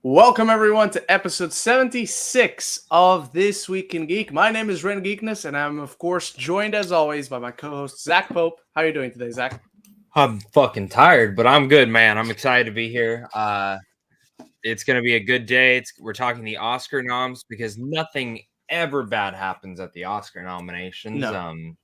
Welcome everyone to episode 76 of This Week in Geek. My name is Ren Geekness, and I'm of course joined as always by my co-host Zach Pope. How are you doing today, Zach? I'm fucking tired, but I'm good, man. I'm excited to be here. It's gonna be a good day. We're talking the Oscar noms because nothing ever bad happens at the Oscar nominations. No,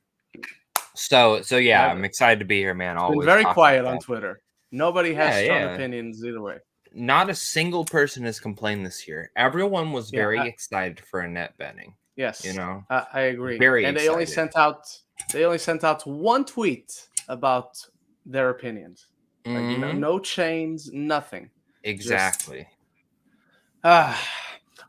So yeah, I'm never. excited to be here, man. It's been Always very talking quiet about on that. Twitter. Nobody has Yeah, strong yeah. opinions either way. Not a single person has complained this year. Everyone was Yeah, very excited for Annette Bening. You yes, know, I agree. very And excited. they only sent out one tweet about their opinions. Like Mm-hmm. no chains, nothing. Just Exactly. Ah,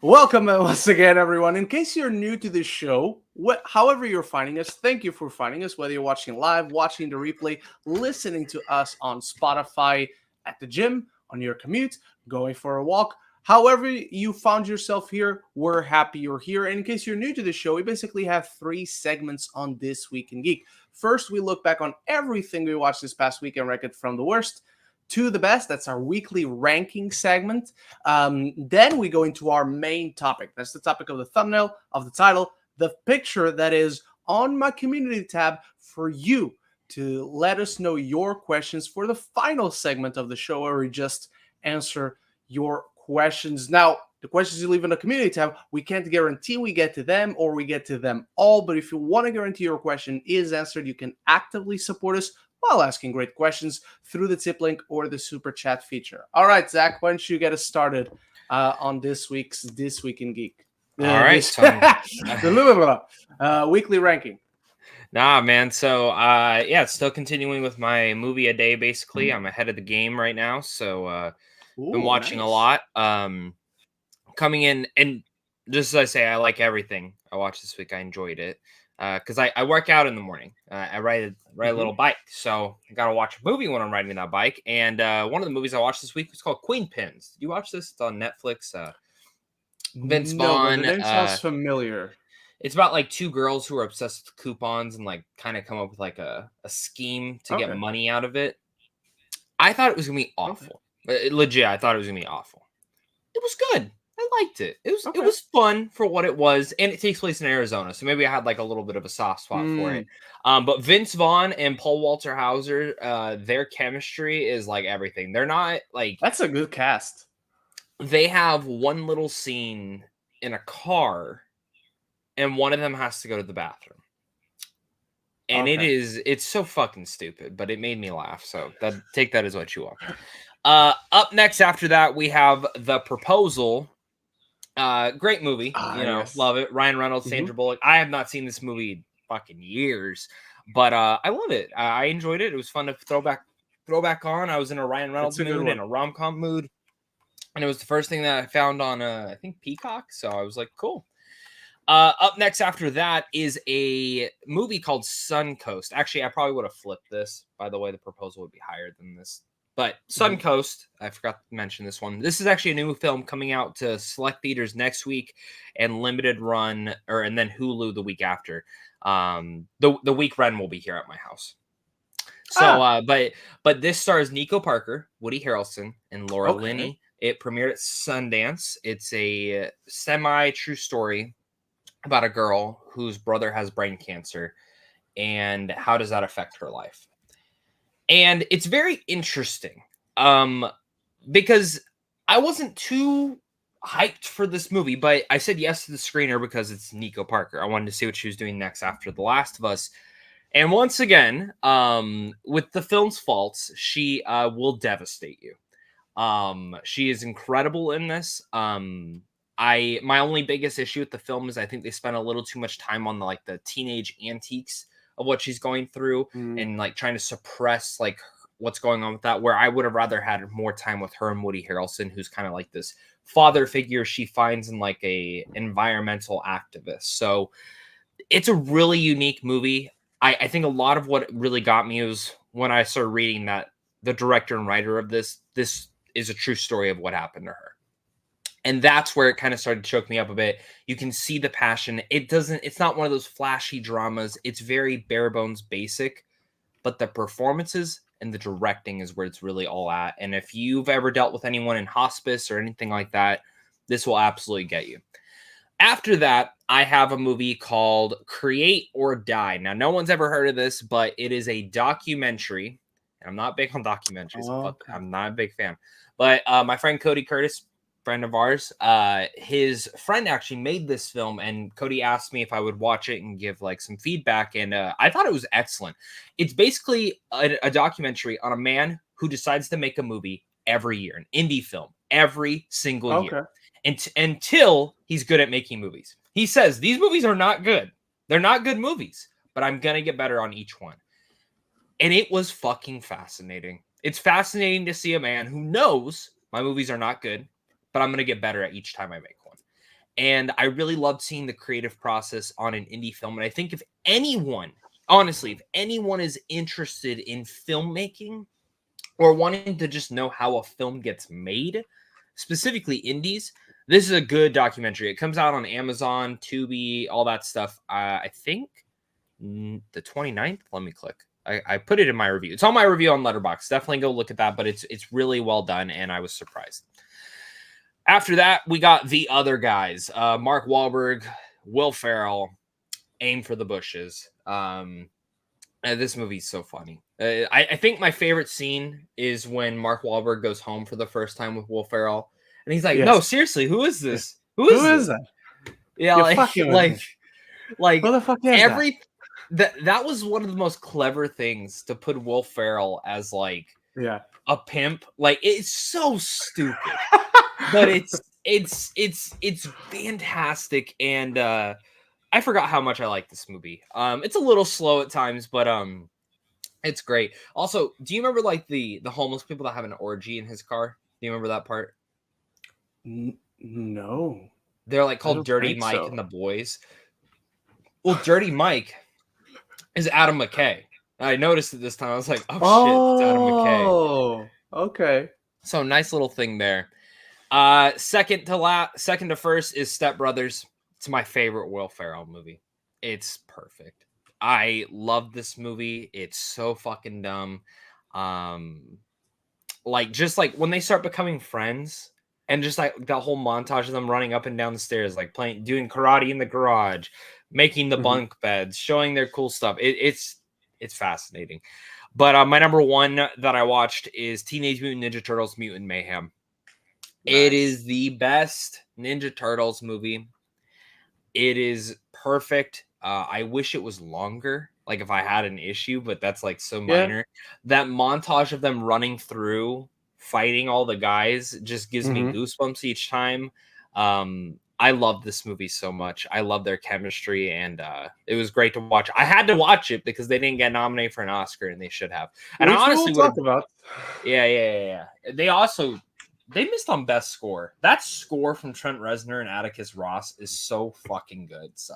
welcome once again, everyone. In case you're new to this show, however you're finding us, thank you for finding us. Whether you're watching live, watching the replay, listening to us on Spotify, at the gym, on your commute, going for a walk, however you found yourself here, we're happy you're here. And in case you're new to the show, we basically have three segments on This Week in Geek. First, we look back on everything we watched this past week and rank it from the worst to the best. That's our weekly ranking segment. Then we go into our main topic. That's the topic of the thumbnail, of the title, the picture that is on my community tab for you to let us know your questions for the final segment of the show where we just answer your questions. Now, the questions you leave in the community tab, we can't guarantee we get to them or we get to them all. But if you want to guarantee your question is answered, you can actively support us while asking great questions through the tip link or the super chat feature. All right, Zach, why don't you get us started on this week's This Week in Geek? All right, This so weekly ranking. Nah, man. So, yeah, still continuing with my movie a day. Basically, I'm ahead of the game right now. So, been Ooh, watching a nice. lot. Coming in, and just as I say, I like everything I watched this week. I enjoyed it because I work out in the morning. I ride a Mm-hmm. little bike, so I gotta watch a movie when I'm riding that bike. And one of the movies I watched this week was called Queen Pins. Did you watch this? It's on Netflix. Vince No, but the Vaughn. name sounds familiar. It's about like two girls who are obsessed with coupons and like kind of come up with like a scheme to get Okay. money out of it. I thought it was gonna be Okay. awful. Legit, I thought it was gonna be awful. It was good. I liked it. It Okay. was fun for what it was, and it takes place in Arizona, so maybe I had like a little bit of a soft spot for it. Mm, But Vince Vaughn and Paul Walter Hauser, their chemistry is like everything. They're not like that's a good cast. they have one little scene in a car, and one of them has to go to the bathroom. And Okay. it's so fucking stupid, but it made me laugh. So take that as what you want. Up next after that, we have The Proposal. Great movie, Ah, yes. love it. Ryan Reynolds, Mm-hmm. Sandra Bullock. I have not seen this movie in fucking years, but I love it. I enjoyed it. It was fun to throw back on. I was in a Ryan It's Reynolds a good mood and one. a rom-com mood, and it was the first thing that I found on I think Peacock. So I was like, cool. Up next after that is a movie called Suncoast. Actually, I probably would have flipped this. By the way, the proposal would be higher than this. But Mm-hmm. Suncoast, I forgot to mention this one. This is actually a new film coming out to select theaters next week and limited run, and then Hulu the week after. The week Ren will be here at my house. So, Ah, but this stars Nico Parker, Woody Harrelson, and Laura okay. Linney. It premiered at Sundance. It's a semi-true story about a girl whose brother has brain cancer and how does that affect her life. And it's very interesting because I wasn't too hyped for this movie, but I said yes to the screener because it's Nico Parker. I wanted to see what she was doing next after The Last of Us. And once again, with the film's faults, she will devastate you. She is incredible in this. My only biggest issue with the film is I think they spent a little too much time on the teenage antiques of what she's going through Mm, and like trying to suppress like what's going on with that. Where I would have rather had more time with her and Woody Harrelson, who's kind of like this father figure she finds in like a environmental activist. So it's a really unique movie. I think a lot of what really got me was when I started reading that the director and writer of this is a true story of what happened to her. And that's where it kind of started to choke me up a bit. You can see the passion. It's not one of those flashy dramas. It's very bare bones basic, but the performances and the directing is where it's really all at. And if you've ever dealt with anyone in hospice or anything like that, this will absolutely get you. After that, I have a movie called Create or Die. Now, no one's ever heard of this, but it is a documentary. And I'm not big on documentaries. Okay. I'm not a big fan. But my friend Cody Curtis, friend of ours, his friend actually made this film, and Cody asked me if I would watch it and give like some feedback, and I thought it was excellent. It's basically a documentary on a man who decides to make a movie every year, an indie film, every single year. Until he's good at making movies. He says, these movies are not good. They're not good movies, but I'm going to get better on each one. And it was fucking fascinating. It's fascinating to see a man who knows my movies are not good, but I'm going to get better at each time I make one. And I really loved seeing the creative process on an indie film. And I think if anyone, honestly, if anyone is interested in filmmaking or wanting to just know how a film gets made, specifically indies, this is a good documentary. It comes out on Amazon, Tubi, all that stuff. I think the 29th. Let me click. I put it in my review. It's on my review on Letterboxd. Definitely go look at that, but it's really well done, and I was surprised. After that, we got the other guys. Mark Wahlberg, Will Ferrell, Aim for the Bushes. This movie's so funny. I think my favorite scene is when Mark Wahlberg goes home for the first time with Will Ferrell. And he's like, no, seriously, who is this? Who is that? Yeah, You're like who the fuck is that was one of the most clever things, to put Will Ferrell as like a pimp. Like, it's so stupid. But it's fantastic, and I forgot how much I like this movie. It's a little slow at times, but it's great. Also, do you remember like the homeless people that have an orgy in his car? Do you remember that part? No. They're like called Dirty Mike and the Boys. Well, Dirty Mike is Adam McKay. I noticed it this time. I was like, oh shit, it's Adam McKay. Oh, okay. So nice little thing there. Second to first is Step Brothers. It's my favorite Will Ferrell movie. It's perfect. I love this movie. It's so fucking dumb. Like, just like when they start becoming friends, and just like the whole montage of them running up and down the stairs, like doing karate in the garage, making the bunk beds, showing their cool stuff. It's fascinating. But my number one that I watched is Teenage Mutant Ninja Turtles: Mutant Mayhem. Nice. It is the best Ninja Turtles movie. It is perfect. I wish it was longer, like if I had an issue, but that's like so minor. That montage of them running through, fighting all the guys, just gives me goosebumps each time. I love this movie so much. I love their chemistry, and it was great to watch. I had to watch it because they didn't get nominated for an Oscar, and they should have. And which I honestly we'll talk about. Yeah. They missed on best score. That score from Trent Reznor and Atticus Ross is so fucking good. So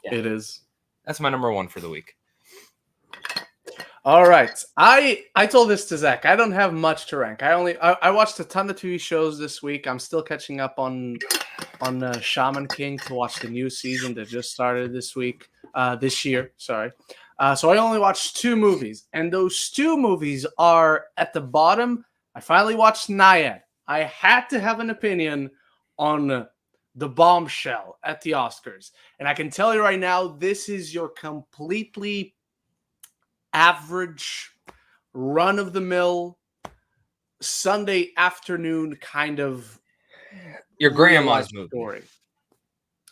it is. That's my number one for the week. All right. I told this to Zach. I don't have much to rank. I watched a ton of TV shows this week. I'm still catching up on Shaman King to watch the new season that just started this year. Sorry. So I only watched 2 movies, and those 2 movies are at the bottom. I finally watched Nyad. I had to have an opinion on the bombshell at the Oscars. And I can tell you right now, this is your completely average, run-of-the-mill, Sunday afternoon kind of your grandma's movie. Story.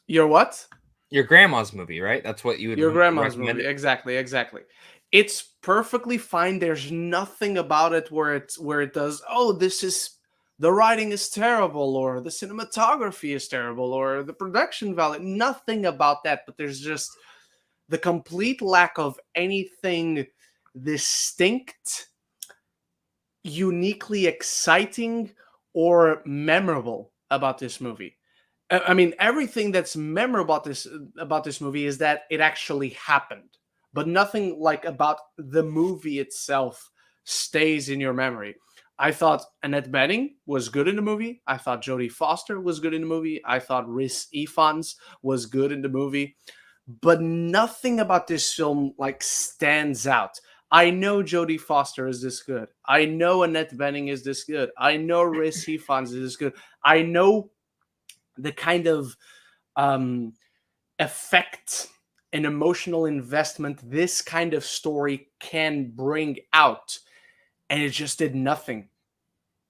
Your what? Your grandma's movie, right? That's what you would Your grandma's movie. Exactly. It's perfectly fine. There's nothing about it where it does, the writing is terrible, or the cinematography is terrible, or the production value. Nothing about that, but there's just the complete lack of anything distinct, uniquely exciting, or memorable about this movie. I mean, everything that's memorable about this movie is that it actually happened, but nothing like about the movie itself stays in your memory. I thought Annette Bening was good in the movie. I thought Jodie Foster was good in the movie. I thought Rhys Ifans was good in the movie. But nothing about this film like stands out. I know Jodie Foster is this good. I know Annette Bening is this good. I know Rhys Ifans is this good. I know the kind of um, effect and emotional investment this kind of story can bring out, and it just did nothing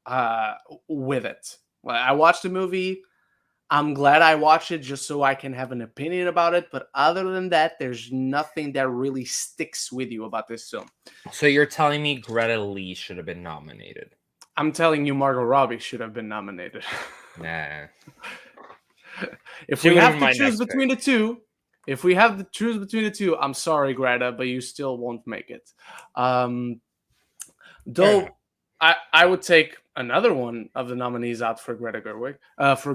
uh, with it. I watched the movie. I'm glad I watched it just so I can have an opinion about it. But other than that, there's nothing that really sticks with you about this film. So you're telling me Greta Lee should have been nominated? I'm telling you, Margot Robbie should have been nominated. Nah. If She we would have have been to my choose next between pick. the two, if we have to choose between the two, I'm sorry, Greta, but you still won't make it. Um, Fair enough. though I would take another one of the nominees out for Greta Gerwig, for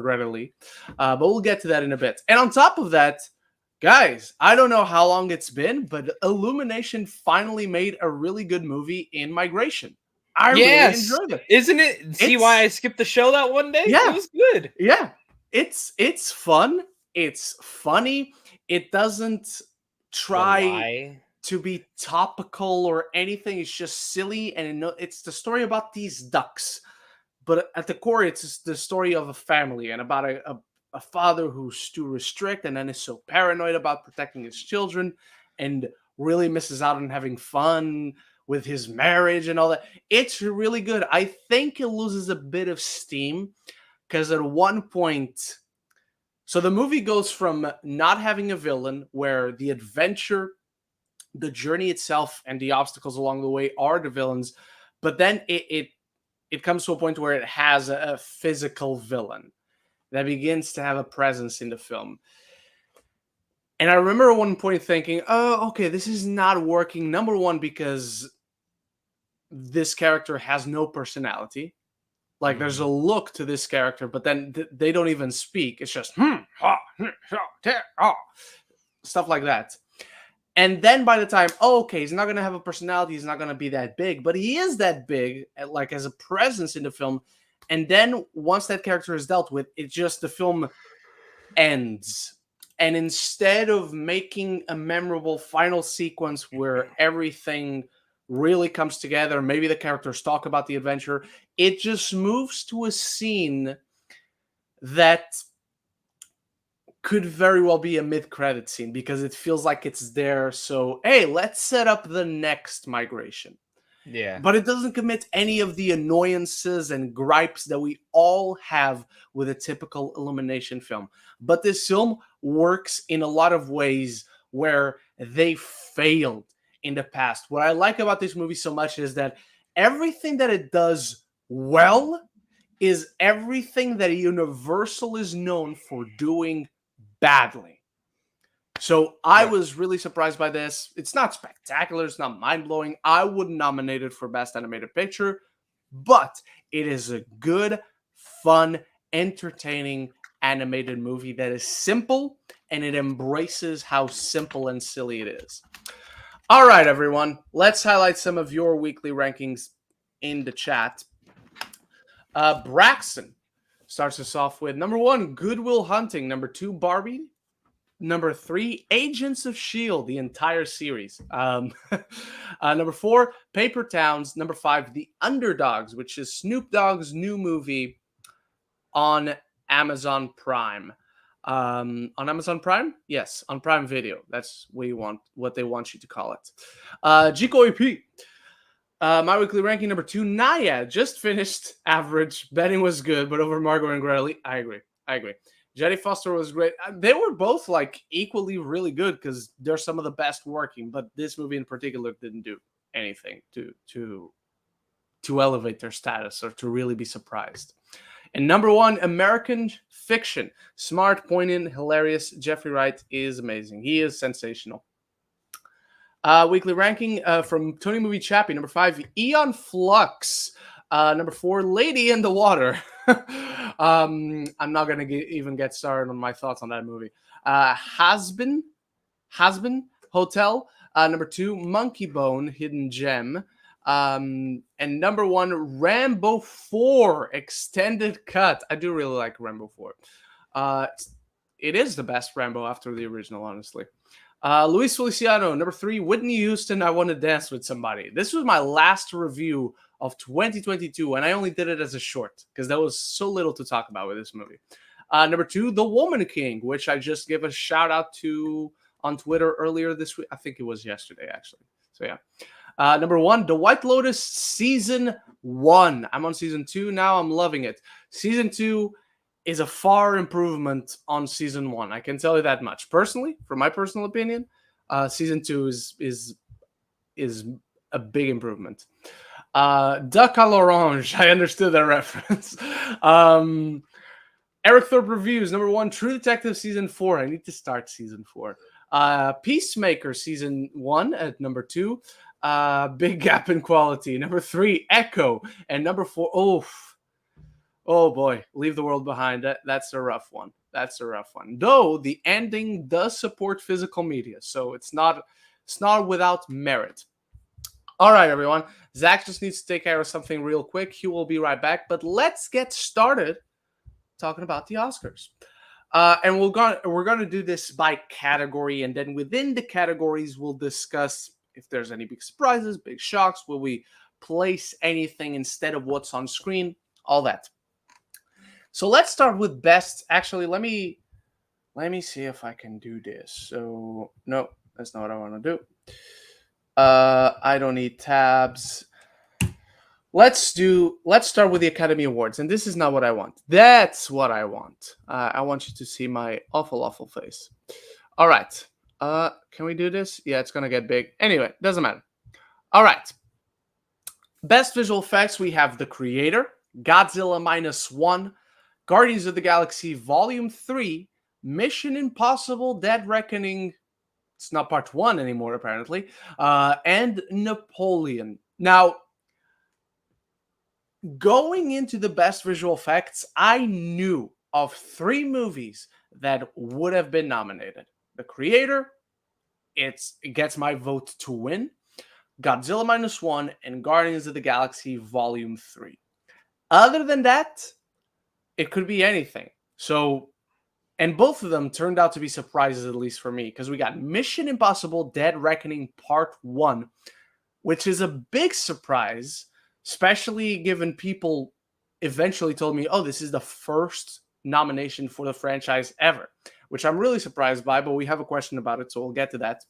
Greta Lee, but we'll get to that in a bit. And on top of that, guys, I don't know how long it's been, but Illumination finally made a really good movie in Migration. I really Yes, enjoyed it. isn't it? See why It's I skipped the show that one day? It yeah, was good. yeah. It's fun. It's funny. It doesn't try Rely. to be topical or anything. It's just silly, and it's the story about these ducks. But at the core, it's the story of a family and about a father who's too restrict and then is so paranoid about protecting his children and really misses out on having fun with his marriage and all that. It's really good. I think it loses a bit of steam because at one point, so the movie goes from not having a villain where the adventure, the journey itself, and the obstacles along the way are the villains, but then it comes to a point where it has a physical villain that begins to have a presence in the film. And I remember at one point thinking, oh, okay, this is not working. Number one, because this character has no personality. Like there's a Mhm. look to this character, but then they don't even speak. It's just stuff like that. And then by the time, oh, okay, he's not gonna have a personality, he's not gonna be that big, but he is that big, like as a presence in the film. And then once that character is dealt with, it just the film ends. And instead of making a memorable final sequence where everything really comes together, maybe the characters talk about the adventure, it just moves to a scene that could very well be a mid-credit scene because it feels like it's there. So, hey, let's set up the next migration. Yeah. But it doesn't commit any of the annoyances and gripes that we all have with a typical Illumination film. But this film works in a lot of ways where they failed in the past. What I like about this movie so much is that everything that it does well is everything that Universal is known for doing badly. So I Yeah. was really surprised by this. It's not spectacular. It's not mind blowing. I wouldn't nominate it for Best Animated Picture, but it is a good, fun, entertaining animated movie that is simple and it embraces how simple and silly it is. All right, everyone. Let's highlight some of your weekly rankings in the chat. Braxton starts us off with number 1, Good Will Hunting. Number 2, Barbie. Number 3, Agents of S.H.I.E.L.D., the entire series. Number 4, Paper Towns. Number 5, The Underdogs, which is Snoop Dogg's new movie on Amazon Prime. On Amazon Prime? Yes, on Prime Video. That's what they want you to call it. Geek. My weekly ranking number 2, Naya. Just finished average. Betting was good, but over Margot and Greta Lee. I agree. Jodie Foster was great. They were both like equally really good because they're some of the best working, but this movie in particular didn't do anything to elevate their status or to really be surprised. And number 1, American Fiction. Smart, poignant, hilarious. Jeffrey Wright is amazing. He is sensational. Weekly ranking from Tony Movie Chappie. Number 5, Eon Flux. Number 4, Lady in the Water. I'm not going to even get started on my thoughts on that movie. Hasbin Hotel. Number 2, Monkey Bone, Hidden Gem. And number 1, Rambo 4 Extended Cut. I do really like Rambo 4. It is the best Rambo after the original, honestly. Luis Feliciano, number 3, Whitney Houston, I Want to Dance with Somebody. This was my last review of 2022, and I only did it as a short because there was so little to talk about with this movie. Number 2, The Woman King, which I just gave a shout out to on Twitter earlier this week. I think it was yesterday, actually. So, yeah. Number 1, The White Lotus Season 1. I'm on Season 2 now. I'm loving it. Season 2 is a far improvement on Season 1. I can tell you that much. Personally, from my personal opinion, Season 2 is a big improvement. Duck à l'orange. I understood that reference. Eric Thorpe reviews. Number 1, True Detective Season 4. I need to start Season 4. Peacemaker Season 1 at number 2. Big gap in quality. Number 3, Echo. And number 4, oh boy, Leave the World Behind. That's a rough one. That's a rough one. Though the ending does support physical media, so it's not without merit. All right, everyone. Zach just needs to take care of something real quick. He will be right back. But let's get started talking about the Oscars. And we're gonna do this by category, and then within the categories, we'll discuss if there's any big surprises, big shocks. Will we place anything instead of what's on screen? All that. So let's start with best. Actually, let me see if I can do this. So no, that's not what I want to do. I don't need tabs. Let's start with the Academy Awards, and this is not what I want. That's what I want. I want you to see my awful face. All right. Can we do this? Yeah, it's gonna get big. Anyway, doesn't matter. All right. Best visual effects, we have The Creator, Godzilla -1, Guardians of the Galaxy Volume 3, Mission Impossible Dead Reckoning, it's not part 1 anymore apparently, and Napoleon. Now, going into the best visual effects, I knew of 3 movies that would have been nominated. The Creator, it gets my vote to win. Godzilla -1 and Guardians of the Galaxy Volume 3. Other than that, it could be anything. So, and both of them turned out to be surprises, at least for me, because we got Mission Impossible Dead Reckoning Part 1, which is a big surprise, especially given people eventually told me, oh, this is the first nomination for the franchise ever, which I'm really surprised by, but we have a question about it, so we'll get to that.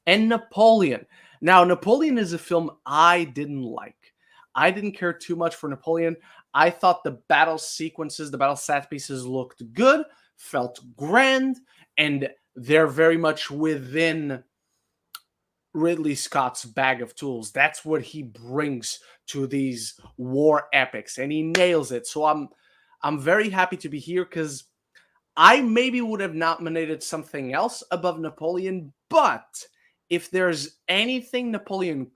And Napoleon. Now, Napoleon is a film I didn't like. I didn't care too much for Napoleon. I thought the battle sequences, the battle set pieces looked good, felt grand, and they're very much within Ridley Scott's bag of tools. That's what he brings to these war epics, and he nails it. So I'm very happy to be here because I maybe would have nominated something else above Napoleon, but if there's anything Napoleon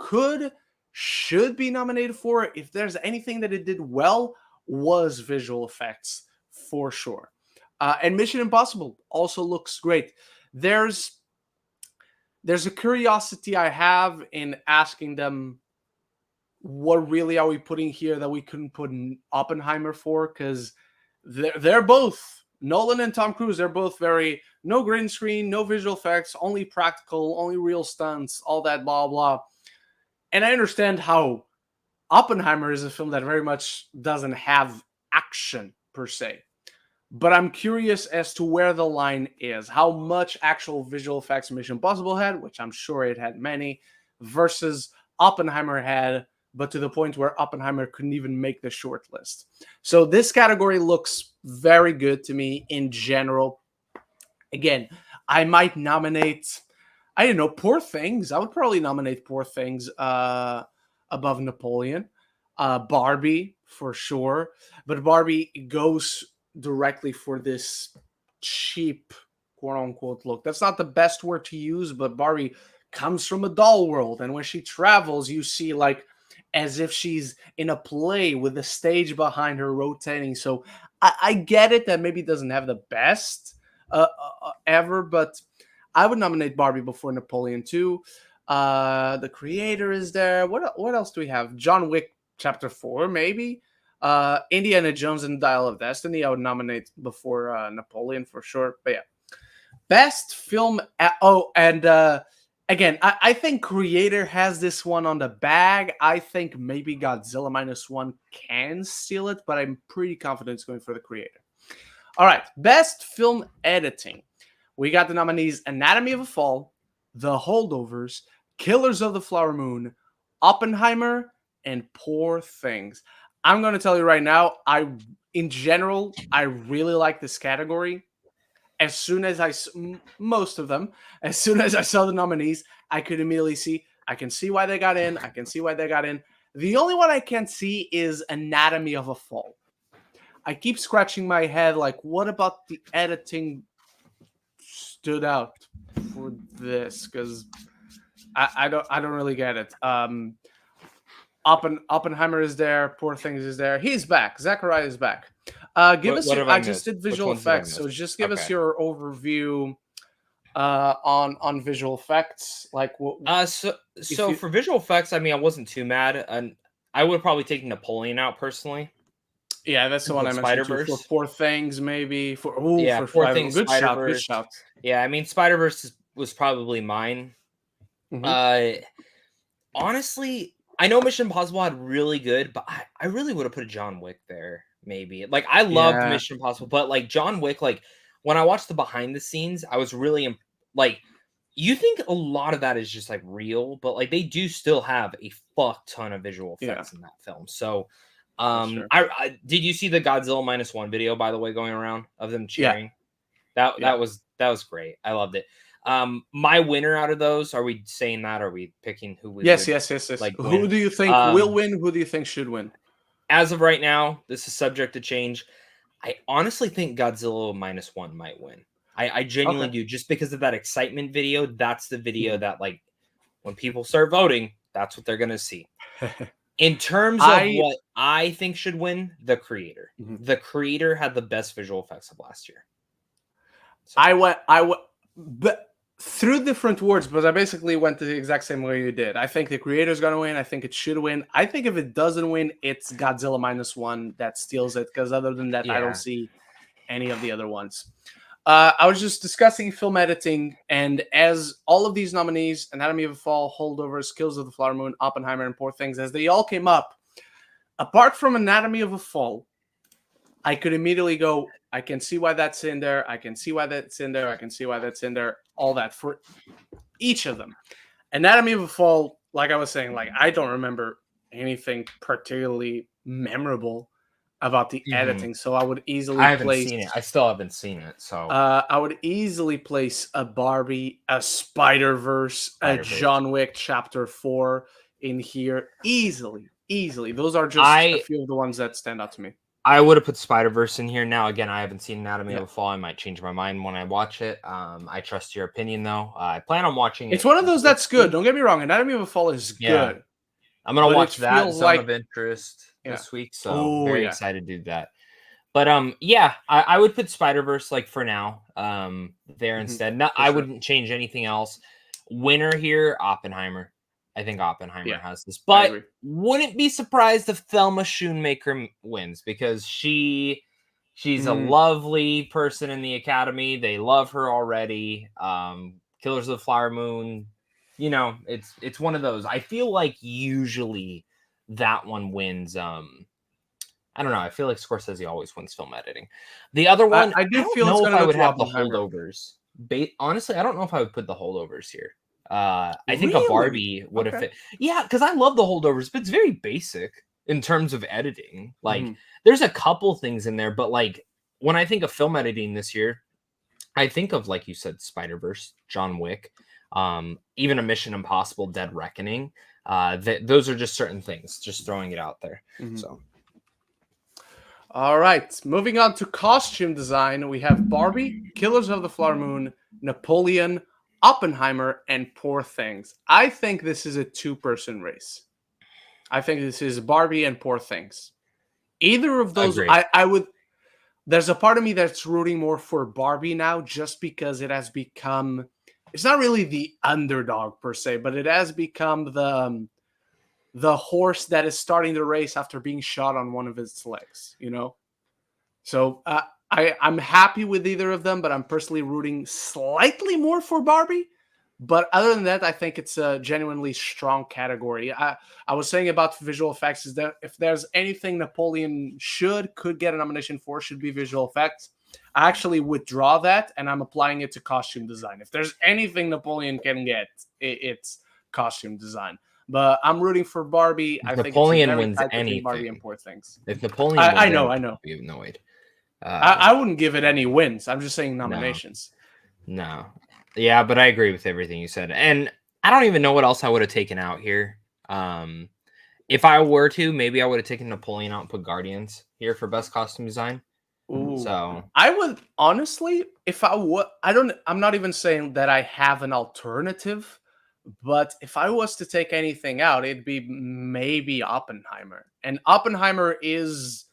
should be nominated for, if there's anything that it did well, was visual effects for sure. And Mission Impossible also looks great. There's a curiosity I have in asking them, what really are we putting here that we couldn't put in Oppenheimer for? Because they're both, Nolan and Tom Cruise, they're both very, no green screen, no visual effects, only practical, only real stunts, all that blah, blah. And I understand how Oppenheimer is a film that very much doesn't have action per se. But I'm curious as to where the line is. How much actual visual effects Mission Impossible had, which I'm sure it had many, versus Oppenheimer had, but to the point where Oppenheimer couldn't even make the short list. So this category looks very good to me in general. Again, I might nominate, I don't know, Poor Things. I would probably nominate Poor Things above Napoleon. Barbie, for sure. But Barbie goes directly for this cheap, quote-unquote, look. That's not the best word to use, but Barbie comes from a doll world. And when she travels, you see, like, as if she's in a play with the stage behind her rotating. So I get it that maybe it doesn't have the best ever, but I would nominate Barbie before Napoleon too. The Creator is there. What else do we have? John Wick Chapter 4, maybe. Indiana Jones and Dial of Destiny, I would nominate before Napoleon for sure. But yeah. Best film. Again, I think creator has this one on the bag. I think maybe Godzilla -1 can steal it, but I'm pretty confident it's going for the creator. All right, best film editing. We got the nominees: Anatomy of a Fall, The Holdovers, Killers of the Flower Moon, Oppenheimer, and Poor Things. I'm going to tell you right now, in general, I really like this category. As soon as most of them, as soon as I saw the nominees, I could immediately see, I can see why they got in. I can see why they got in. The only one I can't see is Anatomy of a Fall. I keep scratching my head, like, what about the editing stood out for this? Because I don't really get it. Oppenheimer is there. Poor Things is there. He's back. Zachariah is back. Give us What your. have I I just missed? did Which visual ones did I effects, so miss? just give us Okay. your overview on visual effects. Like what? So you, for visual effects, I mean, I wasn't too mad, and I would probably take Napoleon out personally yeah, that's the and one put I Spider mentioned too. For Verse. Poor Things, maybe for Yeah, Poor Things, good Spider shout, good Verse. shout. Yeah, I mean, Spider Verse was probably mine. Mm-hmm. Uh, Honestly, I know Mission Impossible had really good, but I really would have put a John Wick there. Maybe like I loved Yeah, Mission Impossible, but like John Wick, like when I watched the behind the scenes, I was really like. You think a lot of that is just like real, but like they do still have a fuck ton of visual yeah, effects in that film. So, that's true. I did you see the Godzilla -1 video by the way going around of them Yeah, cheering? That yeah. that was great. I loved it. My winner out of those, are we saying that? Are we picking who we Yes, would yes, yes, yes. like Who win? do you think will Um, win? Who do you think should win? as of right now, this is subject to change. I honestly think Godzilla -1 might win. I genuinely Okay. do, just because of that excitement video. That's the video Mhm. that like when people start voting, that's what they're gonna see. In terms of I what I think should win, the creator. Mhm. The creator had the best visual effects of last year. So I went, but through different words, but I basically went the exact same way you did. I think the creator's gonna win. I think it should win. I think if it doesn't win, it's Godzilla -1 that steals it. Because other than that, I don't yeah. see any of the other ones. I was just discussing film editing, and as all of these nominees, Anatomy of a Fall, Holdovers, Kills of the Flower Moon, Oppenheimer, and Poor Things, as they all came up, apart from Anatomy of a Fall, I could immediately go, I can see why that's in there. I can see why that's in there. I can see why that's in there. All that for each of them. Anatomy of a Fall, like I was saying, like I don't remember anything particularly memorable about the Mhm. editing. So I would easily I haven't place seen it. I still haven't seen it. So I would easily place a Barbie, a Spider Verse, a Spider Verse. John Wick Chapter 4 in here. Easily. Easily. Those are just a I few of the ones that stand out to me. I would have put Spider Verse in here. Now again, I haven't seen Anatomy of Yeah. a Fall. I might change my mind when I watch it. I trust your opinion though. I plan on watching It's it one of those this that's good. week. Don't get me wrong. Anatomy of a Fall is Yeah, good, I'm gonna but it watch that feels Zone like of Interest yeah. this week. So Oh very yeah. excited to do that. But yeah, I would put Spider Verse like for now. There Mhm. instead. No, For I sure. wouldn't change anything else. Winner here, Oppenheimer. I think Oppenheimer Yeah. has this, I but agree. wouldn't be surprised if Thelma Schoonmaker wins because she's a Mm, lovely person in the Academy. They love her already. Killers of the Flower Moon. You know, it's one of those. I feel like usually that one wins. I don't know. I feel like Scorsese always wins film editing. The other one, I I do don't feel it's know if gonna I go would to have the Oppenheimer. holdovers. Honestly, I don't know if I would put the holdovers here. I think a Really? Barbie would have Okay. fit. Yeah, because I love the holdovers, but it's very basic in terms of editing. Like, Mhm. there's a couple things in there, but like when I think of film editing this year, I think of like you said, Spider Verse, John Wick, even a Mission Impossible: Dead Reckoning. Those are just certain things. Just throwing it out there. Mhm. So All right, moving on to costume design, we have Barbie, Killers of the Flower Moon, Napoleon, Oppenheimer, and Poor Things. I think this is a two-person race. I think this is Barbie and Poor Things. Either of those, agreed. I would. There's a part of me that's rooting more for Barbie now, just because it has become. It's not really the underdog per se, but it has become the horse that is starting the race after being shot on one of its legs. You know. So I'm happy with either of them, but I'm personally rooting slightly more for Barbie. But other than that, I think it's a genuinely strong category. I was saying about visual effects is that if there's anything Napoleon could get a nomination for, should be visual effects. I actually withdraw that, and I'm applying it to costume design. If there's anything Napoleon can get, it's costume design. But I'm rooting for Barbie. If I think it's Napoleon very wins tight between Barbie and anything, Poor Things. if Napoleon I wins know, anything, I know. I'll be annoyed. I wouldn't give it any wins. I'm just saying No. nominations. No. Yeah, but I agree with everything you said. And I don't even know what else I would have taken out here. If I were to, maybe I would have taken Napoleon out and put Guardians here for best costume design. Ooh. So I would honestly, if I would, I'm not even saying that I have an alternative, but if I was to take anything out, it'd be maybe Oppenheimer. And Oppenheimer is,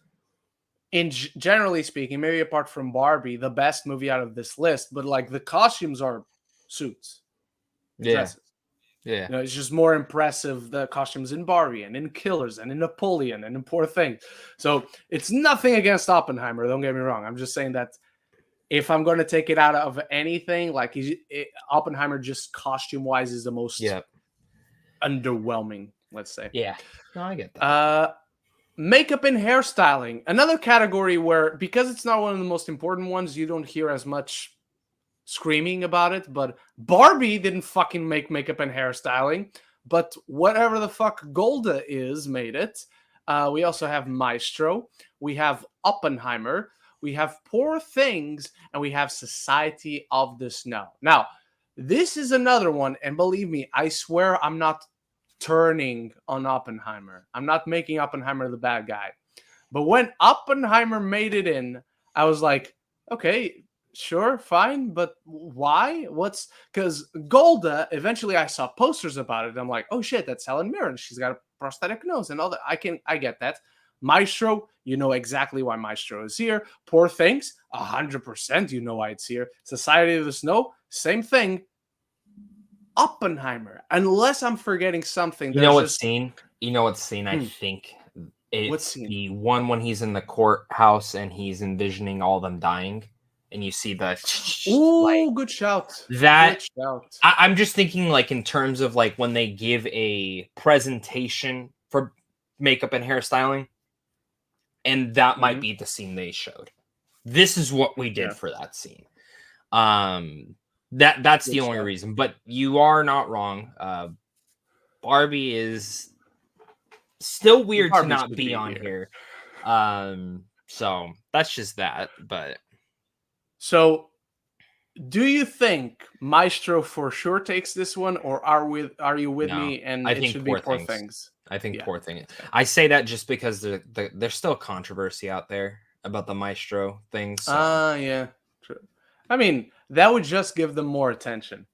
generally speaking, maybe apart from Barbie, the best movie out of this list. But like the costumes are suits, dresses. Yeah. You know, it's just more impressive, the costumes in Barbie and in Killers and in Napoleon and in Poor Things. So it's nothing against Oppenheimer. Don't get me wrong. I'm just saying that if I'm going to take it out of anything, like Oppenheimer, just costume wise, is the most underwhelming. Let's say. Yeah. No, I get that. Makeup and hairstyling, another category where, because it's not one of the most important ones, you don't hear as much screaming about it. But Barbie didn't fucking make makeup and hairstyling, but whatever the fuck Golda is made it. We also have Maestro, we have Oppenheimer, we have Poor Things, and we have Society of the Snow. Now, this is another one, and believe me, I swear I'm not turning on Oppenheimer. I'm not making Oppenheimer the bad guy. But when Oppenheimer made it in, I was like, okay, sure, fine, but why? Because Golda, eventually I saw posters about it. I'm like, oh shit, that's Helen Mirren. She's got a prosthetic nose and all that. I get that. Maestro, you know exactly why Maestro is here. Poor Things, 100% you know why it's here. Society of the Snow, same thing. Oppenheimer, unless I'm forgetting something. You know what scene? I think it's the one when he's in the courthouse and he's envisioning all them dying, and you see the. Good shout. That good shout. I'm just thinking, like, in terms of like when they give a presentation for makeup and hairstyling, and that might be the scene they showed. This is what we did for that scene. That's the only reason, but you are not wrong. Barbie is still weird to not be on here. So that's just that. But so, do you think Maestro for sure takes this one, or are you with me? And I think it should be Poor Things. I think Poor Things. I say that just because there's still controversy out there about the Maestro things. So. Yeah. True. I mean, that would just give them more attention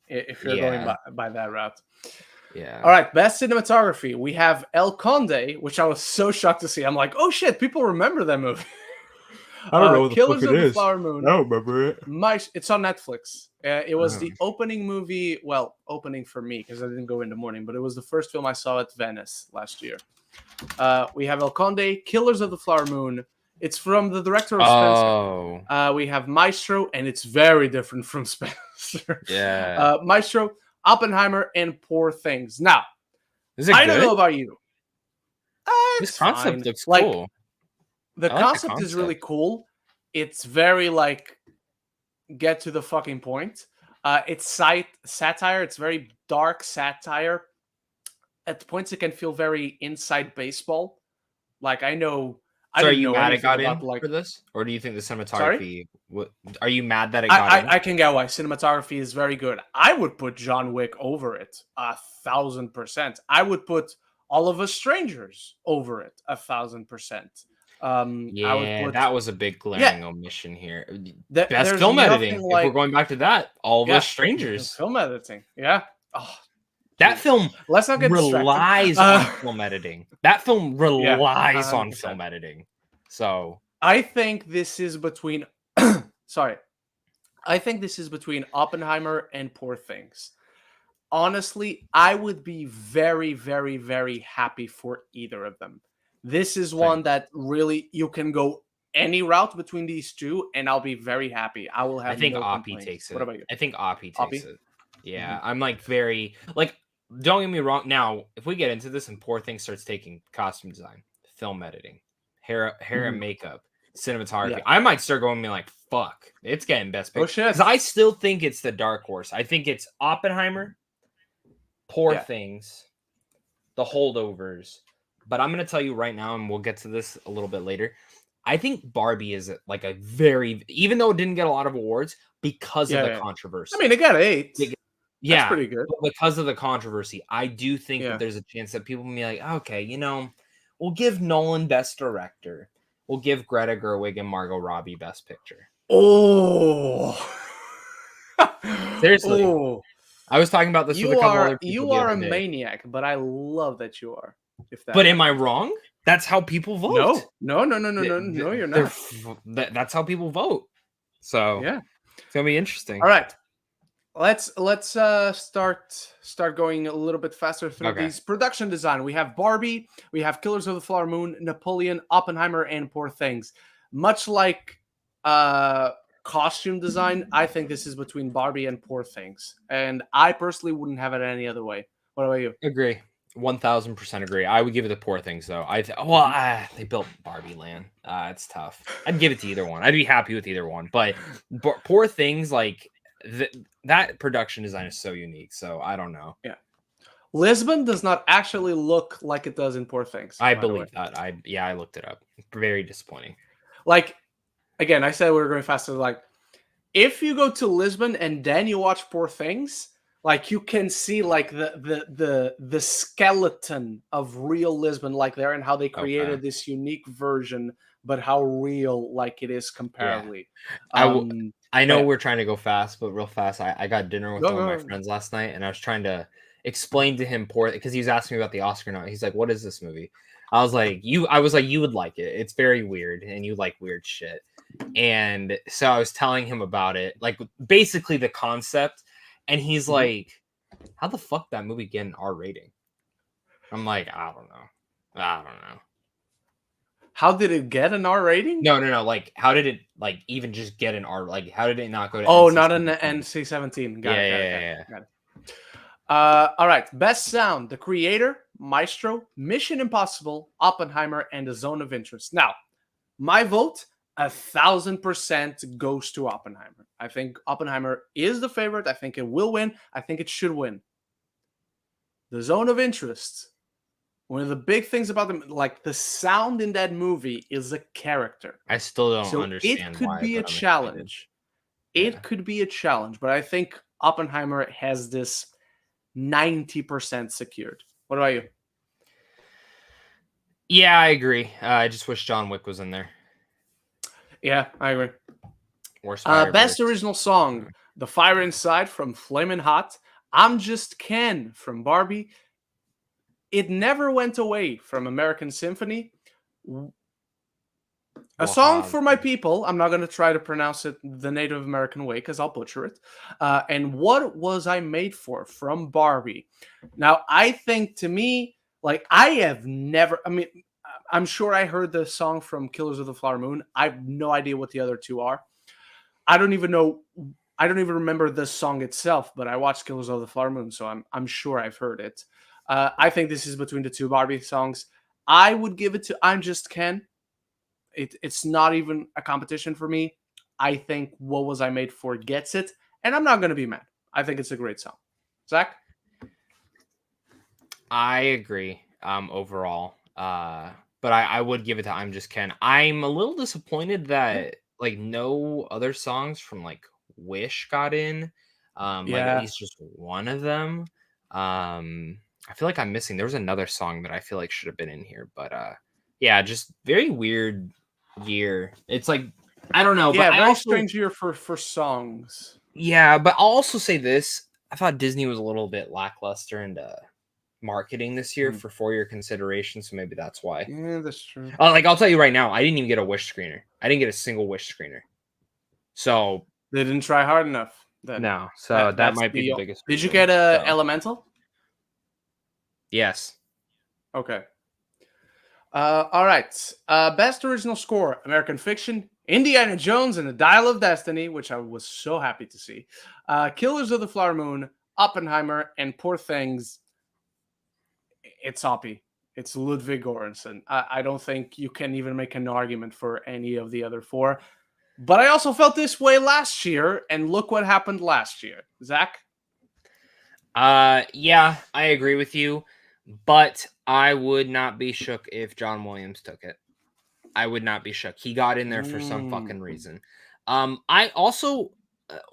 if you're going by that route. Yeah. All right. Best cinematography. We have El Conde, which I was so shocked to see. I'm like, oh shit, people remember that movie. I don't know what the Killers fuck of it the is. Flower Moon. I don't remember it. It's on Netflix. It was the opening movie. Well, opening for me because I didn't go in the morning, but it was the first film I saw at Venice last year. We have El Conde, Killers of the Flower Moon. It's from the director of Spencer. We have Maestro, and it's very different from Spencer. Yeah. Maestro, Oppenheimer, and Poor Things. Now, I don't know about you. This concept looks cool. The concept is really cool. It's very like get to the fucking point. It's satire. It's very dark satire. At points, it can feel very inside baseball. Like I know. So are you mad it got in for this, or do you think the cinematography? Are you mad that it got in? I can get why cinematography is very good. I would put John Wick over it 1,000%. I would put All of Us Strangers over it 1,000%. That was a big glaring omission here. Best film editing. If we're going back to that, All of Us Strangers. Film editing. Yeah. Oh, that film Let's not get relies on film editing. That film relies on film editing. So I think this is between I think this is between Oppenheimer and Poor Things. Honestly, I would be very, very, very happy for either of them. This is one that really you can go any route between these two, and I'll be very happy. I will have. I think no Oppie complaints. takes it. What about you? I think Oppie takes Oppie? it. Yeah, Mm-hmm. I'm like very like. Don't get me wrong. Now, if we get into this and Poor Thing starts taking costume design, film editing, hair and makeup, cinematography, I might start going and be like, "Fuck, it's getting best picture." Oh shit! Because I still think it's the dark horse. I think it's Oppenheimer, Poor Things, The Holdovers. But I'm gonna tell you right now, and we'll get to this a little bit later. I think Barbie is like a very, even though it didn't get a lot of awards because of the controversy. I mean, it got 8. Yeah, that's pretty good. But because of the controversy, I do think that there's a chance that people will be like, okay, we'll give Nolan Best Director. We'll give Greta Gerwig and Margot Robbie Best Picture. Oh, seriously. Oh. I was talking about this with a couple other people. You are a maniac, but I love that you are. But am I wrong? That's how people vote. No, you're not. That's how people vote. So yeah, it's gonna be interesting. All right, let's start going a little bit faster through these. Production design. We have Barbie, we have Killers of the Flower Moon, Napoleon, Oppenheimer, and Poor Things. Much like costume design, I think this is between Barbie and Poor Things, and I personally wouldn't have it any other way. What about you? Agree. 1000% agree. I would give it to Poor Things though. They built Barbie Land. It's tough. I'd give it to either one. I'd be happy with either one. But Poor Things, like that production design is so unique. So I don't know. Yeah, Lisbon does not actually look like it does in Poor Things. I believe that. I looked it up. Very disappointing. Like, again, I said we were going faster. Like, if you go to Lisbon and then you watch Poor Things, like you can see like the skeleton of real Lisbon, like there, and how they created this unique version, but how real like it is comparably. Yeah. I know we're trying to go fast, but real fast. I got dinner with one of my friends last night, and I was trying to explain to him because he was asking me about the Oscar nomination. He's like, "What is this movie?" I was like, "You would like it. It's very weird, and you like weird shit." And so I was telling him about it, like basically the concept. And he's like, how the fuck that movie get an R rating? I'm like, I don't know. How did it get an R rating? No. Like, how did it like even just get an R? Like, how did it not go to NC-17? Not an NC-17. Got it. All right. Best sound. The Creator, Maestro, Mission Impossible, Oppenheimer, and The Zone of Interest. Now, my vote, 1,000% goes to Oppenheimer. I think Oppenheimer is the favorite. I think it will win. I think it should win. The Zone of Interest. One of the big things about them, like the sound in that movie, is a character. I still don't understand. It could be a challenge. It could be a challenge, but I think Oppenheimer has this 90% secured. What about you? Yeah, I agree. I just wish John Wick was in there. Yeah, I agree. Best original song, The Fire Inside from Flamin' Hot, I'm Just Ken from Barbie, It Never Went Away from American Symphony, A Song for My People, I'm not going to try to pronounce it the Native American way because I'll butcher it, and What Was I Made For from Barbie. Now, I think to me, like I'm sure I heard the song from Killers of the Flower Moon. I have no idea what the other two are. I don't even remember the song itself, but I watched Killers of the Flower Moon, so I'm sure I've heard it. I think this is between the two Barbie songs. I would give it to I'm Just Ken. It's not even a competition for me. I think What Was I Made For gets it, and I'm not going to be mad. I think it's a great song. Zach? I agree overall. But I would give it to I'm Just Ken. I'm a little disappointed that like no other songs from like Wish got in. Like at least just one of them. I feel like I'm missing. There was another song that I feel like should have been in here, but yeah, just very weird year. It's like I don't know. Yeah, but very strange year for songs. Yeah, but I'll also say this: I thought Disney was a little bit lackluster and marketing this year for your consideration, so maybe that's why. Yeah, that's true. Like I'll tell you right now, I didn't even get a Wish screener. I didn't get a single Wish screener. So they didn't try hard enough. Then. No, so that might be the biggest. Did you get a Elemental? Yes. Okay. All right. Best original score: American Fiction, Indiana Jones and the Dial of Destiny, which I was so happy to see. Killers of the Flower Moon, Oppenheimer, and Poor Things. It's Hoppy. It's Ludwig Göransson. I don't think you can even make an argument for any of the other four. But I also felt this way last year, and look what happened last year. Zach? Yeah, I agree with you, but I would not be shook if John Williams took it. I would not be shook. He got in there for some fucking reason. I also,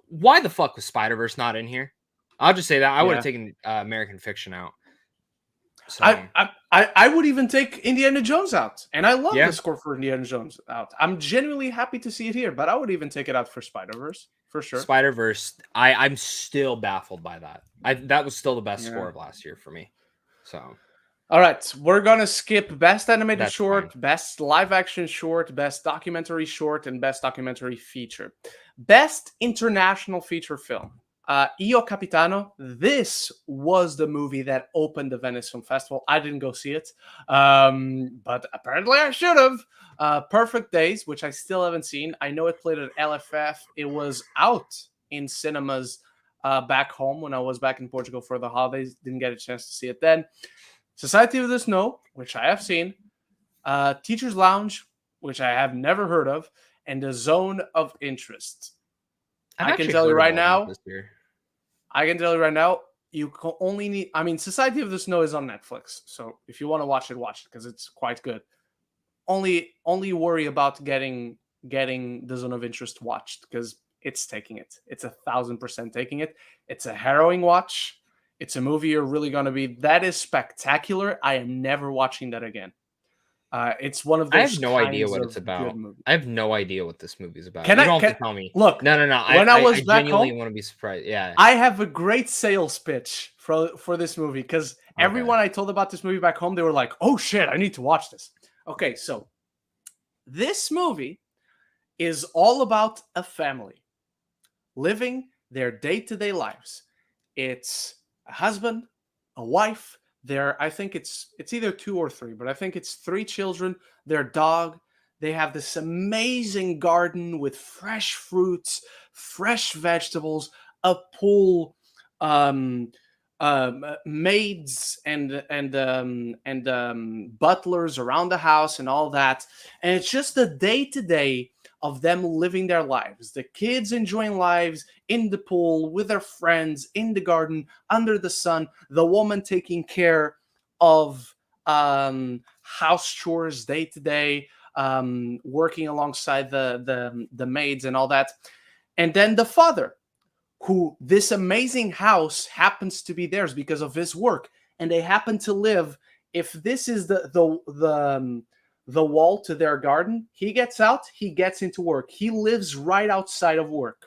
why the fuck was Spider-Verse not in here? I'll just say that I would have taken American Fiction out. So I would even take Indiana Jones out, and I love Yeah. the score for Indiana Jones out. I'm genuinely happy to see it here, but I would even take it out for Spider-Verse for sure. Spider-Verse, I'm still baffled by that. That was still the best score of last year for me. So, all right, we're gonna skip best animated That's short, fine. best live action short, best documentary short, and best documentary feature. Best international feature film. Io Capitano. This was the movie that opened the Venice Film Festival. I didn't go see it, but apparently I should have. Perfect Days, which I still haven't seen. I know it played at LFF. It was out in cinemas back home when I was back in Portugal for the holidays. Didn't get a chance to see it then. Society of the Snow, which I have seen. Teacher's Lounge, which I have never heard of. And The Zone of Interest. I can tell you right now. I can tell you right now, you can only need. I mean, Society of the Snow is on Netflix, so if you want to watch it because it's quite good. Only worry about getting the Zone of Interest watched because it's taking it. It's 1,000% taking it. It's a harrowing watch. It's a movie you're really gonna be. That is spectacular. I am never watching that again. It's one of those. I have no idea what it's about. I have no idea what this movie is about. You don't have to tell me. Look, no. When I was back genuinely home, want to be surprised. Yeah, I have a great sales pitch for this movie because everyone I told about this movie back home, they were like, "Oh shit, I need to watch this." Okay, so this movie is all about a family living their day-to-day lives. It's a husband, a wife. I think it's either 2 or 3, but I think it's 3 children, their dog. They have this amazing garden with fresh fruits, fresh vegetables, a pool, maids and butlers around the house and all that. And it's just the day-to-day of them living their lives. The kids enjoying lives in the pool, with their friends, in the garden, under the sun. The woman taking care of house chores day to day, working alongside the maids and all that. And then the father, who this amazing house happens to be theirs because of his work, and they happen to live. If this is the wall to their garden, he gets out, he gets into work. He lives right outside of work.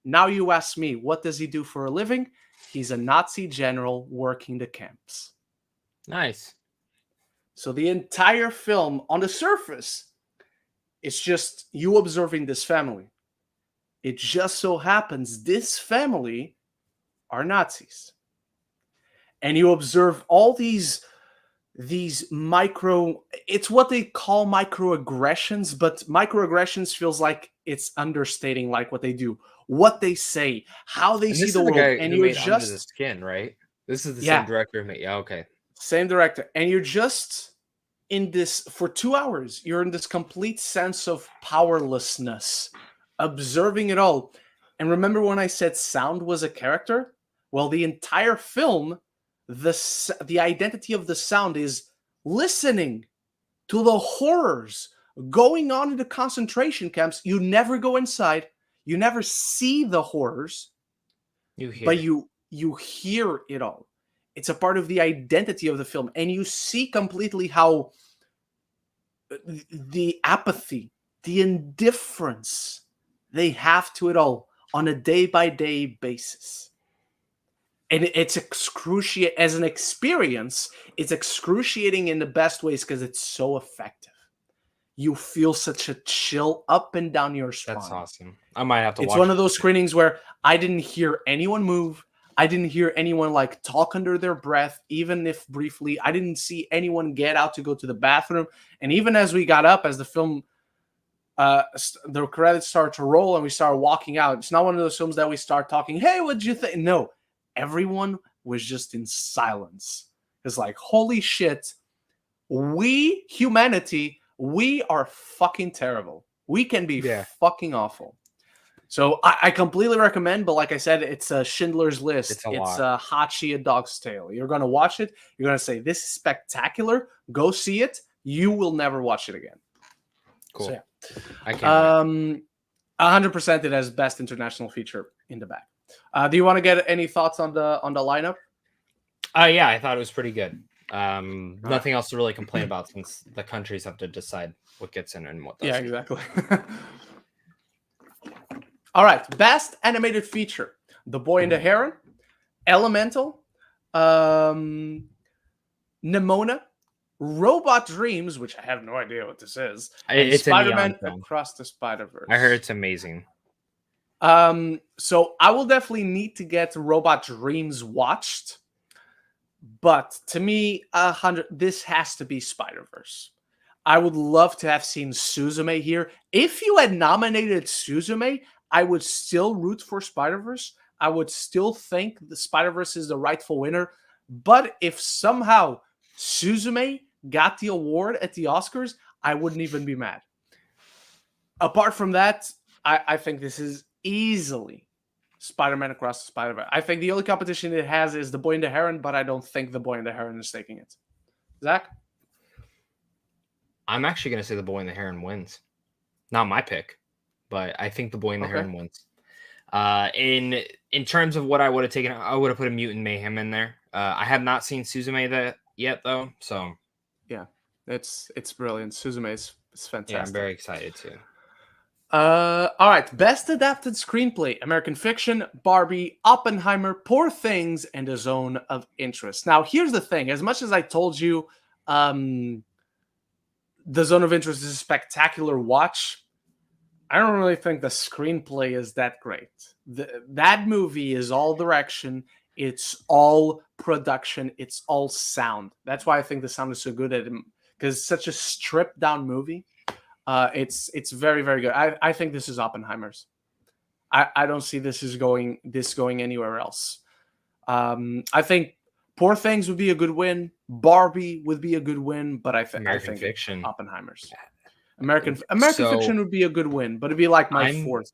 Now you ask me, what does he do for a living? He's a Nazi general working the camps. Nice. So the entire film, on the surface, it's just you observing this family. It just so happens this family are Nazis. And you observe all these micro, it's what they call microaggressions, but microaggressions feels like it's understating like what they do, what they say, how they see the world. And you're just Under the Skin, right? This is the same director who made. Yeah, okay. Same director. And you're just in this for 2 hours. You're in this complete sense of powerlessness, observing it all. And remember when I said sound was a character? Well, the entire film, the identity of the sound is listening to the horrors going on in the concentration camps. You never go inside. You never see the horrors. But you hear it all. It's a part of the identity of the film. And you see completely how the apathy, the indifference they have to it all on a day-by-day basis. And it's excruciating as an experience. It's excruciating in the best ways because it's so effective. You feel such a chill up and down your spine. That's awesome. I might have to watch it. It's one of those screenings where I didn't hear anyone move. I didn't hear anyone like talk under their breath, even if briefly. I didn't see anyone get out to go to the bathroom. And even as we got up, as the film, the credits start to roll and we start walking out, it's not one of those films that we start talking, hey, what'd you think? No, everyone was just in silence. It's like, holy shit, we, humanity, we are fucking terrible. We can be fucking awful. So I completely recommend, but like I said, it's a Schindler's List. It's a Hachi, a Dog's Tale. You're going to watch it. You're going to say, this is spectacular. Go see it. You will never watch it again. Cool. So, yeah. I can't. 100% it has best international feature in the back. Do you want to get any thoughts on the lineup? Yeah, I thought it was pretty good. Nothing else to really complain about since the countries have to decide what gets in and what doesn't. Yeah, exactly. All right, best animated feature: The Boy and the Heron, Elemental, Nimona, Robot Dreams, which I have no idea what this is, and It's Spider-Man Across the Spider-Verse. I heard it's amazing. So I will definitely need to get Robot Dreams watched, but to me, this has to be Spider-Verse. I would love to have seen Suzume here. If you had nominated Suzume, I would still root for Spider-Verse. I would still think the Spider-Verse is the rightful winner. But if somehow Suzume got the award at the Oscars, I wouldn't even be mad. Apart from that, I think this is easily Spider-Man Across the Spider-Verse. I think the only competition it has is The Boy and the Heron, but I don't think The Boy and the Heron is taking it. Zach? I'm actually going to say The Boy and the Heron wins. Not my pick, but I think The Boy and the Heron wins. In terms of what I would have taken, I would have put a Mutant Mayhem in there. I have not seen Suzume yet, though. So yeah, it's brilliant. Suzume is fantastic. Yeah, I'm very excited too. All right, best adapted screenplay: American Fiction, Barbie, Oppenheimer, Poor Things, and The Zone of Interest. Now, here's the thing: as much as I told you, The Zone of Interest is a spectacular watch, I don't really think the screenplay is that great. That movie is all direction. It's all production. It's all sound. That's why I think the sound is so good at it, because it's such a stripped down movie. It's very, very good. I think this is Oppenheimer's. I don't see this going anywhere else. I think Poor Things would be a good win. Barbie would be a good win, but I think Fiction, Oppenheimer's. American Fiction would be a good win, but it'd be like my fourth.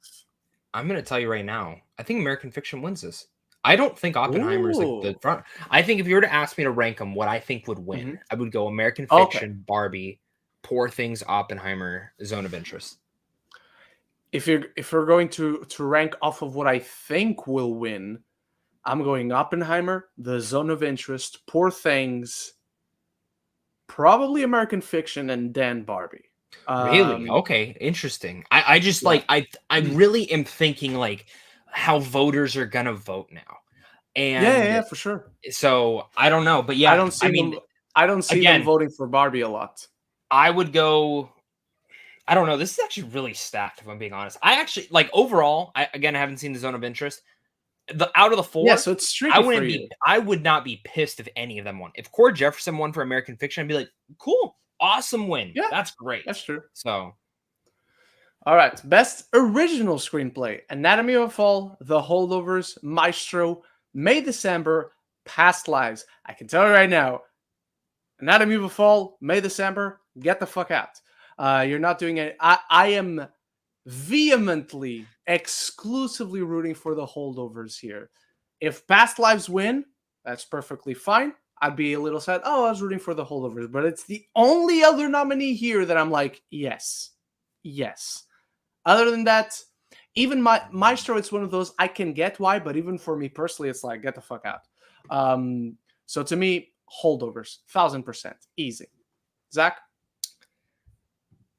I'm going to tell you right now. I think American Fiction wins this. I don't think Oppenheimer's like the front. I think if you were to ask me to rank them, what I think would win, I would go American Fiction, Barbie, Poor Things, Oppenheimer, Zone of Interest. If we're going to rank off of what I think will win, I'm going Oppenheimer, The Zone of Interest, Poor Things, probably American Fiction, and then Barbie. Really? Okay, interesting. I just like I really am thinking like how voters are gonna vote now. And yeah, for sure. So I don't know, but yeah, I don't see them voting for Barbie a lot. I would go. I don't know. This is actually really stacked, if I'm being honest. I actually like overall. I haven't seen The Zone of Interest. Out of the four, so it's tricky I would not be pissed if any of them won. If Cord Jefferson won for American Fiction, I'd be like, cool, awesome win. Yeah, that's great. That's true. So, all right, best original screenplay: Anatomy of a Fall, The Holdovers, Maestro, May December, Past Lives. I can tell you right now, Anatomy of a Fall, May December, get the fuck out. You're not doing it. I am vehemently, exclusively rooting for The Holdovers here. If Past Lives win, that's perfectly fine. I'd be a little sad. Oh, I was rooting for The Holdovers, but it's the only other nominee here that I'm like, yes. Other than that, even Maestro, it's one of those I can get why, but even for me personally, it's like, get the fuck out. So to me, Holdovers, 1000%, easy. Zach?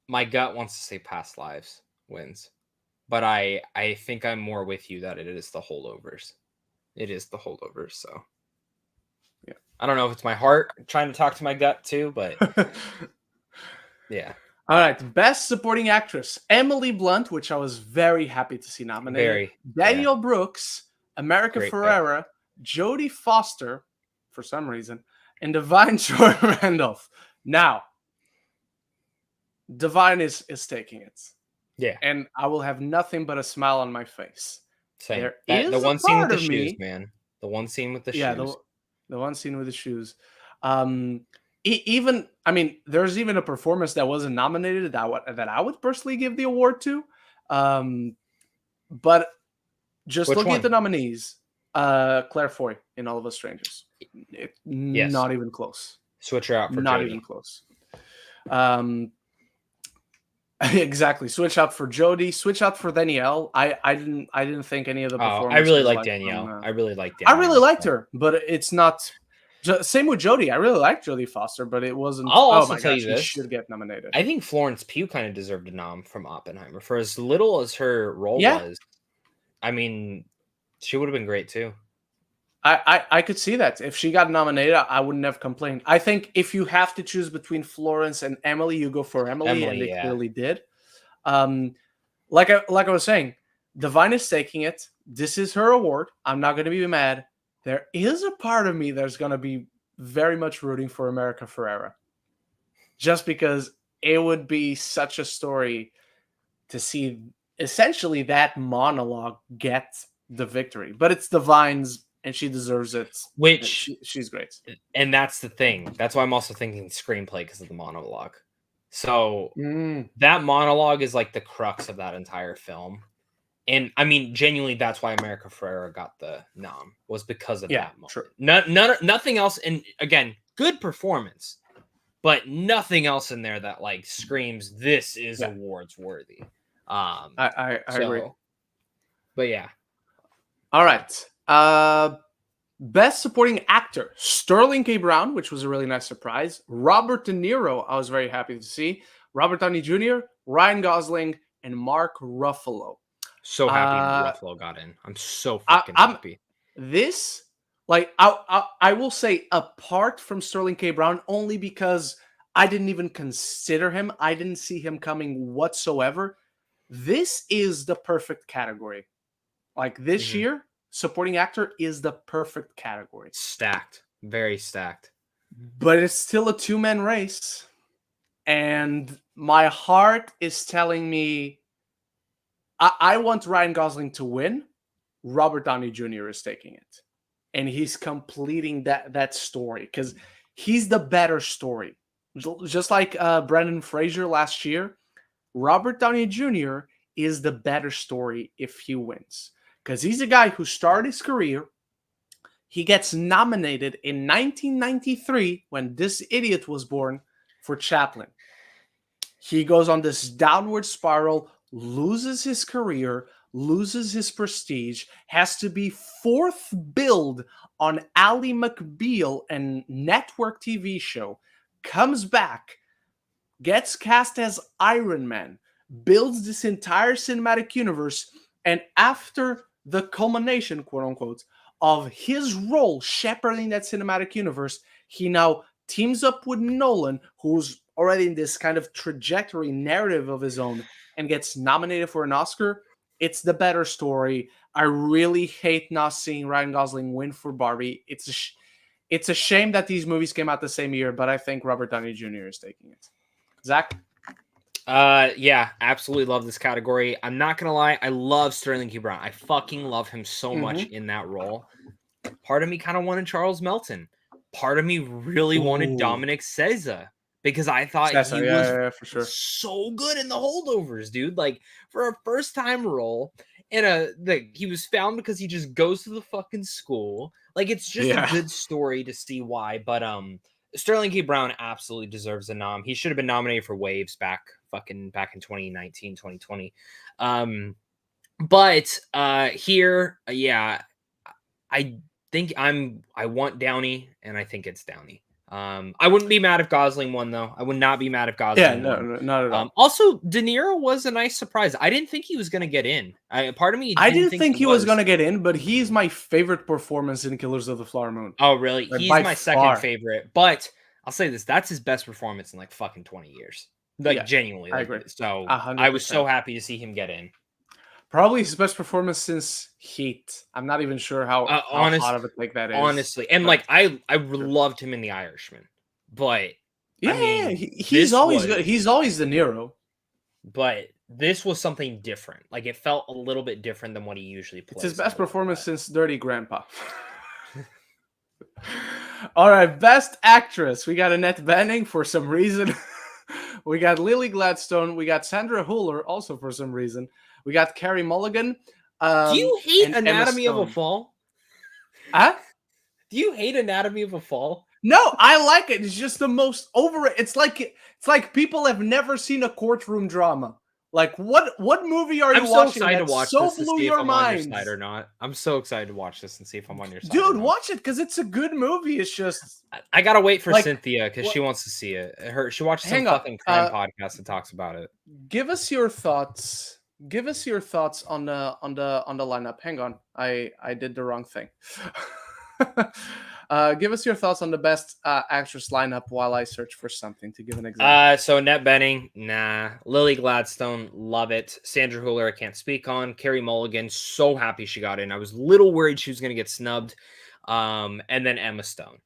My gut wants to say Past Lives wins, but I think I'm more with you that it is The Holdovers. It is The Holdovers, so yeah. I don't know if it's my heart trying to talk to my gut too, but yeah. All right, best supporting actress: Emily Blunt, which I was very happy to see nominated. Daniel Brooks, America Ferrera, Jodie Foster, for some reason, and Divine Joy Randolph. Now, Divine is taking it. Yeah. And I will have nothing but a smile on my face. Same. There The is one a scene with part the of shoes, me. man. The one scene with the Yeah, shoes. the one scene with the shoes. Even, I mean, there's even a performance that wasn't nominated that I would personally give the award to. But just Which looking one? at the nominees, Claire Foy in All of Us Strangers. Yes. Not even close. Switch her out for Not Jodie. even close. Exactly. Switch out for Jodie. Switch out for Danielle. I didn't think any of the performances. I really like like Danielle. from, I really like Danielle. I really liked her, but it's not. Same with Jodie. I really liked Jodie Foster, but it wasn't. I'll Oh also my tell gosh, you she this. should get nominated. I think Florence Pugh kind of deserved a nom from Oppenheimer for as little as her role Yeah. was. I mean, she would have been great too. I could see that. If she got nominated, I wouldn't have complained. I think if you have to choose between Florence and Emily, you go for Emily, and they clearly did. Like I was saying, Divine is taking it. This is her award. I'm not going to be mad. There is a part of me that's going to be very much rooting for America Ferrera, just because it would be such a story to see essentially that monologue get the victory. But it's Divine's, and she deserves it. Which she's great. And that's the thing. That's why I'm also thinking screenplay because of the monologue. So that monologue is like the crux of that entire film. And I mean, genuinely, that's why America Ferrera got the nom, was because of that moment. True. Nothing else. And again, good performance, but nothing else in there that like screams this is awards worthy. I agree. But yeah. All right. Best Supporting Actor, Sterling K. Brown, which was a really nice surprise. Robert De Niro, I was very happy to see. Robert Downey Jr., Ryan Gosling, and Mark Ruffalo. So happy Ruffalo got in. I'm so fucking happy. This, like, I will say, apart from Sterling K. Brown, only because I didn't even consider him. I didn't see him coming whatsoever. This is the perfect category. Like, this year, supporting actor is the perfect category. Stacked. Very stacked. But it's still a two-man race. And my heart is telling me I want Ryan Gosling to win. Robert Downey Jr. is taking it. And he's completing that story because he's the better story. Just like Brendan Fraser last year, Robert Downey Jr. is the better story if he wins. Because he's a guy who started his career. He gets nominated in 1993 when this idiot was born for Chaplin. He goes on this downward spiral, loses his career, loses his prestige, has to be fourth billed on Ally McBeal and network TV show, comes back, gets cast as Iron Man, builds this entire cinematic universe, and after the culmination, quote unquote, of his role shepherding that cinematic universe, he now teams up with Nolan, who's already in this kind of trajectory narrative of his own, and gets nominated for an Oscar. It's the better story. I really hate not seeing Ryan Gosling win for Barbie. It's a shame that these movies came out the same year, but I think Robert Downey Jr. is taking it. Zach? Yeah, absolutely love this category. I'm not gonna lie, I love Sterling K. Brown. I fucking love him so much in that role. Part of me kind of wanted Charles Melton. Part of me really wanted Dominic Sessa because I thought he was for sure. so good in The Holdovers, dude. Like for a first time role, and he was found because he just goes to the fucking school. Like it's just a good story to see why. But Sterling K. Brown absolutely deserves a nom. He should have been nominated for Waves back in 2019, 2020. But here, I think I want Downey, and I think it's Downey. I wouldn't be mad if Gosling won, though. I would not be mad if Gosling won. No, not at all. Also, De Niro was a nice surprise. I didn't think he was going to get in. Part of me I didn't think he was going to get in, but he's my favorite performance in Killers of the Flower Moon. Oh, really? Like, he's my second favorite. But I'll say this. That's his best performance in like fucking 20 years. Like, genuinely. I agree. So 100%. I was so happy to see him get in. Probably his best performance since Heat. I'm not even sure how hot of a take that is. Honestly, and like I loved him in The Irishman, but Yeah, I mean, he's always good. He's always De Niro. But this was something different. Like it felt a little bit different than what he usually plays. It's his best performance since Dirty Grandpa. All right, best actress. We got Annette Bening for some reason. We got Lily Gladstone. We got Sandra Hüller also for some reason. We got Carey Mulligan. Do you hate and Anatomy of a Fall? Huh? Do you hate Anatomy of a Fall? No, I like it. It's just the most it's like people have never seen a courtroom drama. Like what movie are you watching? I'm so excited to watch this to blew see if your I'm on your mind? side or not. I'm so excited to watch this and see if I'm on your side. Dude, watch it because it's a good movie. It's just I gotta wait for like, Cynthia because she wants to see it. She watches Hang some on, fucking crime podcast that talks about it. Give us your thoughts. Give us your thoughts on the lineup. Hang on, I did the wrong thing. Give us your thoughts on the best actress lineup while I search for something to give an example. So Annette Bening, nah. Lily Gladstone, love it. Sandra Hüller, I can't speak on. Carey Mulligan, so happy she got in. I was a little worried she was going to get snubbed. And then Emma Stone.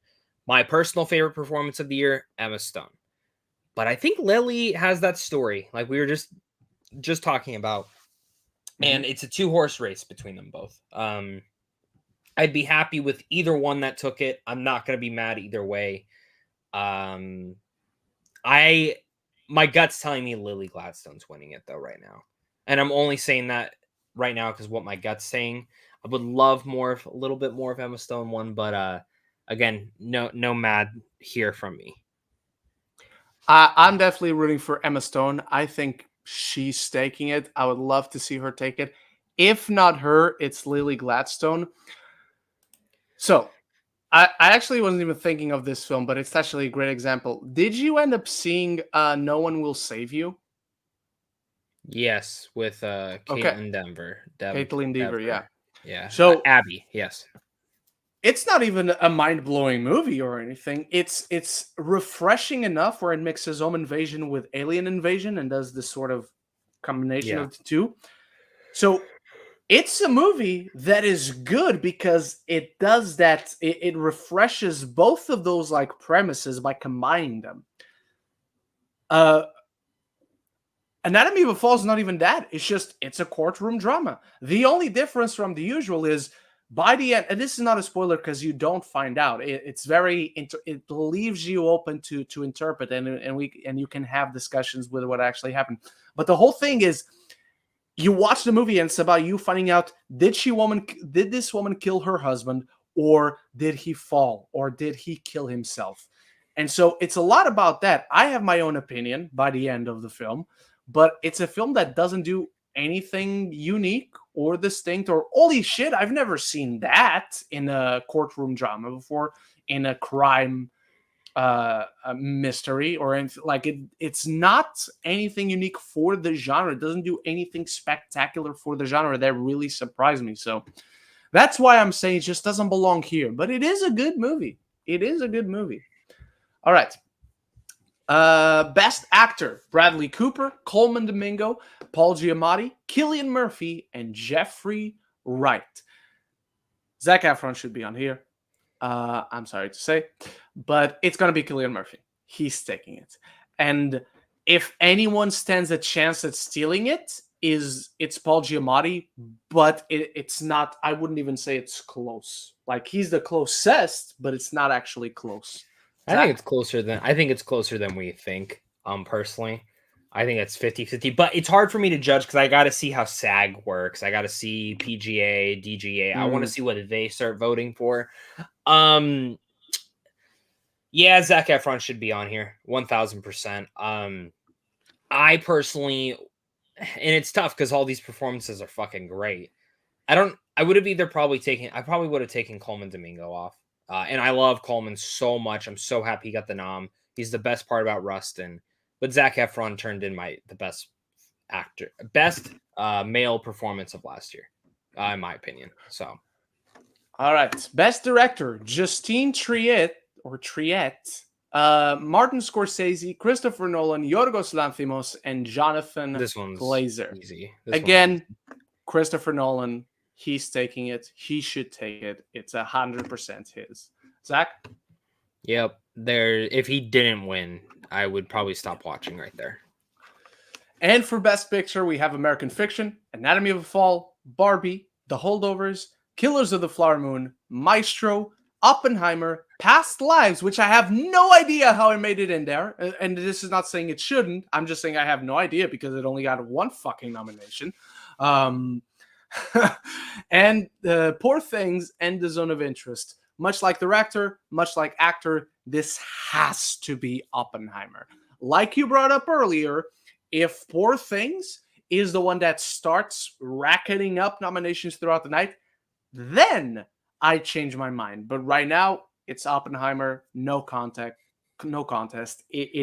My personal favorite performance of the year, Emma Stone. But I think Lily has that story, like we were just talking about. And it's a 2-horse race between them both. I'd be happy with either one that took it. I'm not going to be mad either way. My gut's telling me Lily Gladstone's winning it though right now. And I'm only saying that right now because what my gut's saying. I would love a little bit more of Emma Stone one, but again, no mad here from me. I'm definitely rooting for Emma Stone. I think she's taking it. I would love to see her take it. If not her, it's Lily Gladstone. So, I actually wasn't even thinking of this film, but it's actually a great example. Did you end up seeing No One Will Save You? Yes, with Caitlin Dever. Caitlin Dever, yeah. Yeah. So Abby, yes. It's not even a mind-blowing movie or anything. It's refreshing enough where it mixes home invasion with alien invasion and does this sort of combination of the two. So it's a movie that is good because it does that. It refreshes both of those like premises by combining them. Anatomy of a Fall is not even that. It's a courtroom drama. The only difference from the usual is by the end, and this is not a spoiler because you don't find out. It leaves you open to interpret and you can have discussions with what actually happened. But the whole thing is, you watch the movie and it's about you finding out, did this woman kill her husband, or did he fall, or did he kill himself? And so it's a lot about that. I have my own opinion by the end of the film, but it's a film that doesn't do anything unique or distinct or holy shit, I've never seen that in a courtroom drama before, in a crime a mystery or anything. Like it's not anything unique for the genre. It doesn't do anything spectacular for the genre that really surprised me. So that's why I'm saying it just doesn't belong here. But it is a good movie. It is a good movie. All right. Best actor: Bradley Cooper, Coleman Domingo, Paul Giamatti, Cillian Murphy, and Jeffrey Wright. Zac Efron should be on here. I'm sorry to say, but it's going to be Cillian Murphy. He's taking it. And if anyone stands a chance at stealing it, it's Paul Giamatti, but it's not, I wouldn't even say it's close. Like, he's the closest, but it's not actually close. I think it's closer than we think, personally. I think it's 50-50, but it's hard for me to judge because I got to see how SAG works. I got to see PGA, DGA. I want to see what they start voting for. Yeah, Zac Efron should be on here, 1000%. I personally, and it's tough because all these performances are fucking great. I probably would have taken Coleman Domingo off. And I love Coleman so much. I'm so happy he got the nom. He's the best part about Rustin. But Zac Efron turned in the best male performance of last year, in my opinion. So, all right, best director: Justine Triet, Martin Scorsese, Christopher Nolan, Yorgos Lanthimos, and Jonathan Glazer. Easy. Christopher Nolan, he's taking it. He should take it. It's 100% his. Zach? Yep. If he didn't win, I would probably stop watching right there. And for Best Picture, we have American Fiction, Anatomy of a Fall, Barbie, The Holdovers, Killers of the Flower Moon, Maestro, Oppenheimer, Past Lives, which I have no idea how I made it in there. And this is not saying it shouldn't. I'm just saying I have no idea because it only got one fucking nomination. And Poor Things and The Zone of Interest. Much like director, much like actor, this has to be Oppenheimer. Like you brought up earlier, if Poor Things is the one that starts racketing up nominations throughout the night, then I change my mind. But right now, it's Oppenheimer, no contest. If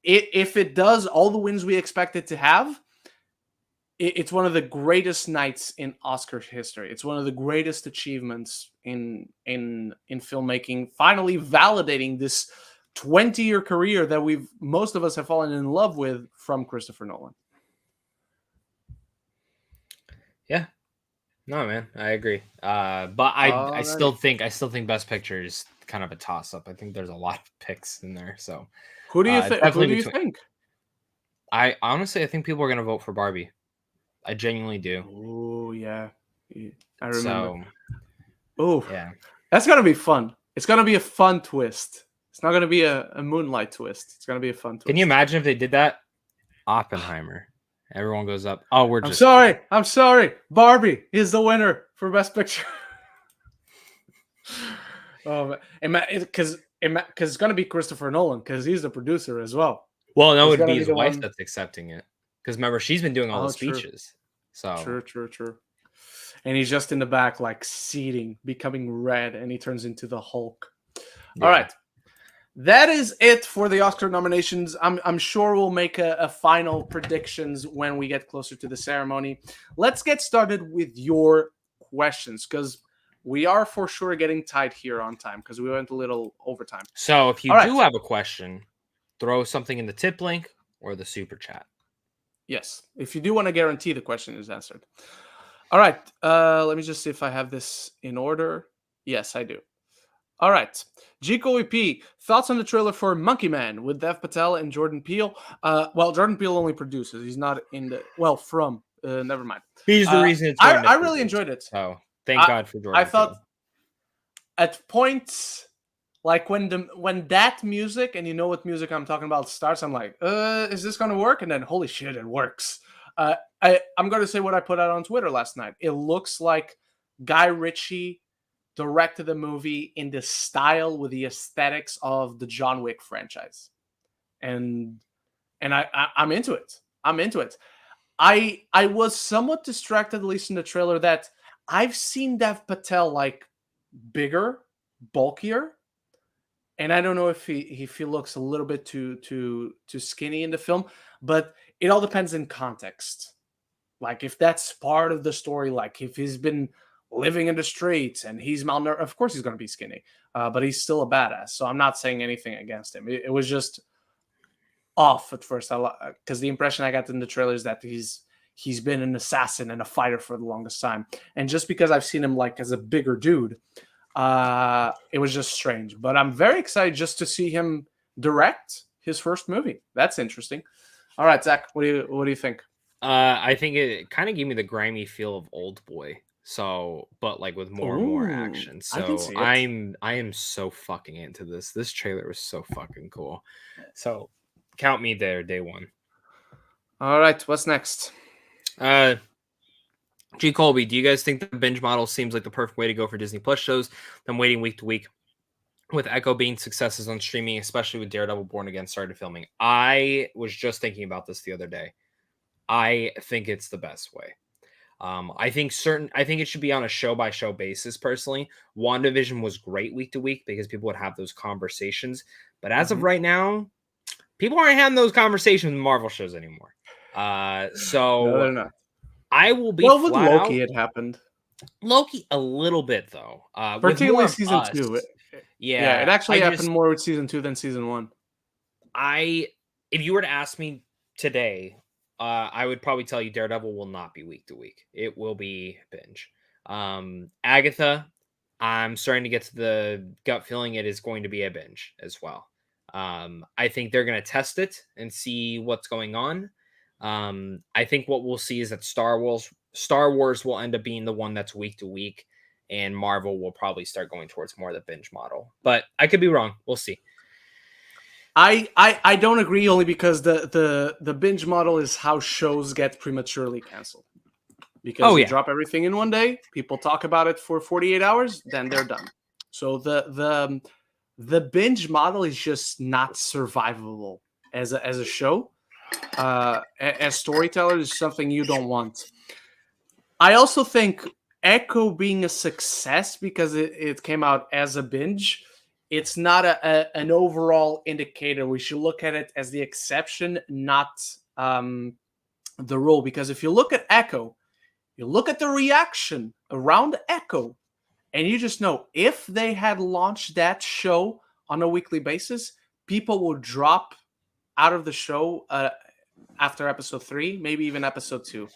it does all the wins we expect it to have, it's one of the greatest nights in Oscar history. It's one of the greatest achievements in filmmaking, finally validating this 20-year career that most of us have fallen in love with from Christopher Nolan. Yeah. No, man, I agree. But I still think Best Picture is kind of a toss up. I think there's a lot of picks in there. So who do you think? I think people are gonna vote for Barbie. I genuinely do. Oh yeah, I remember. So, oh yeah, that's gonna be fun. It's gonna be a fun twist. It's not gonna be a Moonlight twist. It's gonna be a fun twist. Can you imagine if they did that? Oppenheimer. Everyone goes up. Oh, I'm sorry. Barbie is the winner for Best Picture. Oh, because it's gonna be Christopher Nolan because he's the producer as well. Well, no, it would be his wife that's accepting it. Because remember, she's been doing all the speeches. True. So true. And he's just in the back, like seething, becoming red, and he turns into the Hulk. Yeah. All right. That is it for the Oscar nominations. I'm sure we'll make a final predictions when we get closer to the ceremony. Let's get started with your questions, because we are for sure getting tight here on time because we went a little overtime. So if you have a question, throw something in the tip link or the super chat. Yes, if you do want to guarantee the question is answered. All right, let me just see if I have this in order. Yes, I do. All right, Geek, thoughts on the trailer for Monkey Man with Dev Patel and Jordan Peele? Well, Jordan Peele only produces. He's not in the never mind. He's the reason it's I really enjoyed it. Oh, thank God for Jordan. I thought at points, like when that music, and you know what music I'm talking about, starts, I'm like, is this gonna work? And then holy shit, it works. I'm gonna say what I put out on Twitter last night. It looks like Guy Ritchie directed the movie in the style with the aesthetics of the John Wick franchise. And I'm into it. I was somewhat distracted, at least in the trailer, that I've seen Dev Patel like bigger, bulkier. And I don't know if he looks a little bit too skinny in the film, but it all depends in context. Like if that's part of the story, like if he's been living in the streets and he's malnourished, of course he's going to be skinny, but he's still a badass. So I'm not saying anything against him. It was just off at first, because the impression I got in the trailer is that he's been an assassin and a fighter for the longest time. And just because I've seen him like as a bigger dude, it was just strange. But I'm very excited just to see him direct his first movie. That's interesting. All right, Zach, what do you think? I think it kind of gave me the grimy feel of Old Boy. So, but like with more and more action. So I am so fucking into this. This trailer was so fucking cool. So count me there, day one. All right, what's next? G. Colby, do you guys think the binge model seems like the perfect way to go for Disney Plus shows than waiting week to week? With Echo being successes on streaming, especially with Daredevil Born Again started filming. I was just thinking about this the other day. I think it's the best way. I think it should be on a show-by-show basis, personally. WandaVision was great week to week because people would have those conversations. But as of right now, people aren't having those conversations with Marvel shows anymore. So no, they're not. I will be with Loki, it happened. Loki a little bit, though. Particularly season 2. Yeah, it actually happened more with season 2 than season 1. If you were to ask me today, I would probably tell you Daredevil will not be week to week. It will be binge. Agatha, I'm starting to get to the gut feeling it is going to be a binge as well. I think they're going to test it and see what's going on. I think what we'll see is that Star Wars will end up being the one that's week to week, and Marvel will probably start going towards more of the binge model. But I could be wrong. We'll see. I don't agree, only because the binge model is how shows get prematurely canceled. Because you drop everything in one day, people talk about it for 48 hours, then they're done. So the binge model is just not survivable as a show. As storytellers, is something you don't want. I also think Echo being a success because it came out as a binge, it's not an overall indicator. We should look at it as the exception, not the rule. Because if you look at Echo, you look at the reaction around Echo, and you just know if they had launched that show on a weekly basis, people would drop out of the show after episode 3, maybe even episode 2.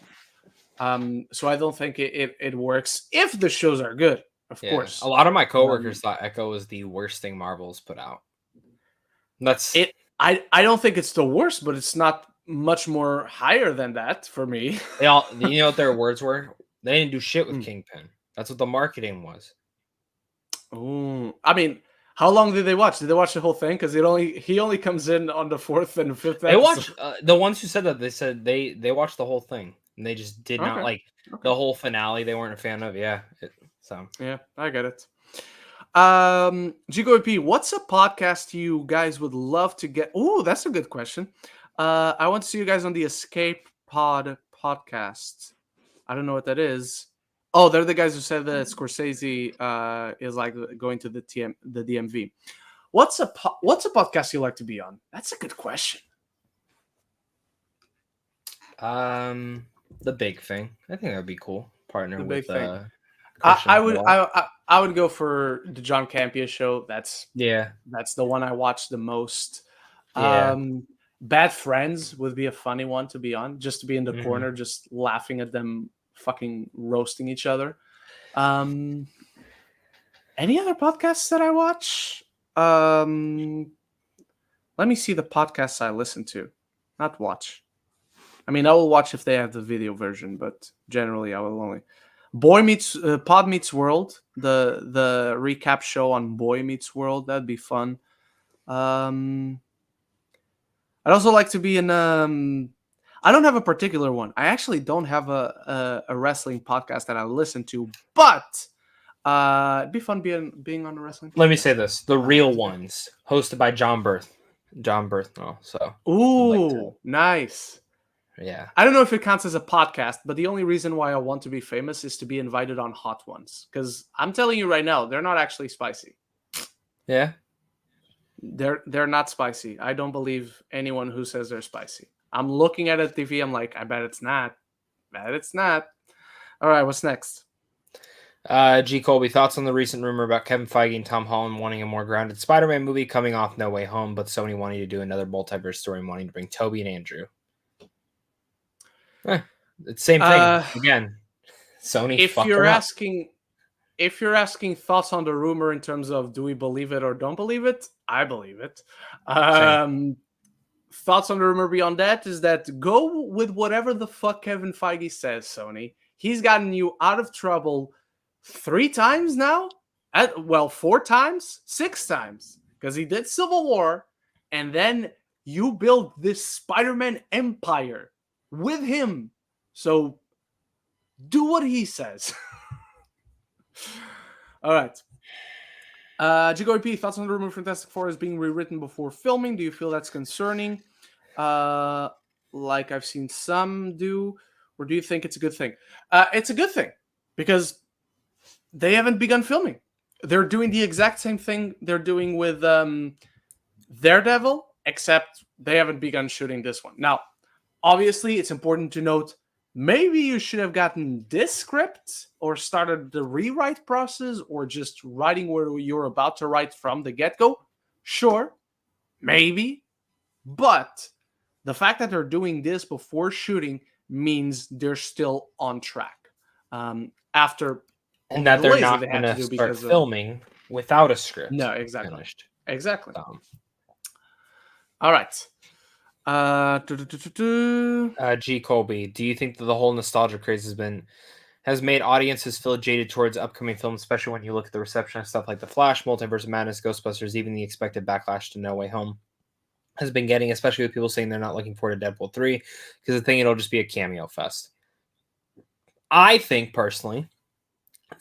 So I don't think it works if the shows are good, of course. A lot of my coworkers thought Echo was the worst thing Marvel's put out. That's it. I don't think it's the worst, but it's not much more higher than that for me. you know what their words were? They didn't do shit with Kingpin. That's what the marketing was. Oh, I mean, how long did they watch? Did they watch the whole thing? Because he only comes in on the 4th and 5th episode. They watched the ones who said that. They said they watched the whole thing and they just did not like the whole finale. They weren't a fan of. Yeah, I get it. GGOP, what's a podcast you guys would love to get? Oh, that's a good question. I want to see you guys on the Escape Pod podcast. I don't know what that is. Oh, they're the guys who said that Scorsese is like going to the DMV. What's a podcast you like to be on? That's a good question. The Big Thing. I think that would be cool. Partner the with Big Thing. I would go for the John Campea show. That's the one I watch the most. Yeah. Bad Friends would be a funny one to be on, just to be in the corner, just laughing at them fucking roasting each other. Any other podcasts that I watch? Let me see the podcasts I listen to, not watch. I mean, I will watch if they have the video version, but generally I will only. Pod Meets World, the recap show on Boy Meets World, that'd be fun. I'd also like to be in. I don't have a particular one. I actually don't have a wrestling podcast that I listen to, but it'd be fun being on a wrestling podcast. Let me say this: the real ones, hosted by John Berthnell. So, ooh, nice. Yeah. I don't know if it counts as a podcast, but the only reason why I want to be famous is to be invited on hot ones. Because I'm telling you right now, they're not actually spicy. Yeah. They're not spicy. I don't believe anyone who says they're spicy. I'm looking at a TV. I'm like, I bet it's not. All right, what's next? G. Colby, thoughts on the recent rumor about Kevin Feige and Tom Holland wanting a more grounded Spider-Man movie coming off No Way Home, but Sony wanting to do another multiverse story and wanting to bring Tobey and Andrew. It's the same thing again. Sony. If you're asking thoughts on the rumor in terms of do we believe it or don't believe it, I believe it. Thoughts on the rumor beyond that is that go with whatever the fuck Kevin Feige says, Sony. He's gotten you out of trouble 3 times now. 4 times, 6 times, because he did Civil War, and then you build this Spider-Man empire with him. So do what he says. All right. GGOP, thoughts on the rumor Fantastic Four is being rewritten before filming. Do you feel that's concerning? Like I've seen some do, or do you think it's a good thing? It's a good thing because they haven't begun filming. They're doing the exact same thing they're doing with Daredevil, except they haven't begun shooting this one. Now, obviously, it's important to note, maybe you should have gotten this script or started the rewrite process or just writing where you're about to write from the get-go. Sure, maybe. But the fact that they're doing this before shooting means they're still on track. After all And the that they're delays that not they going had to to do start because of filming without a script no, exactly, finished. exactly. All right. G. Colby, do you think that the whole nostalgia craze has made audiences feel jaded towards upcoming films, especially when you look at the reception of stuff like The Flash, Multiverse of Madness, Ghostbusters, even the expected backlash to No Way Home has been getting, especially with people saying they're not looking forward to Deadpool 3 because they think it'll just be a cameo fest. I think personally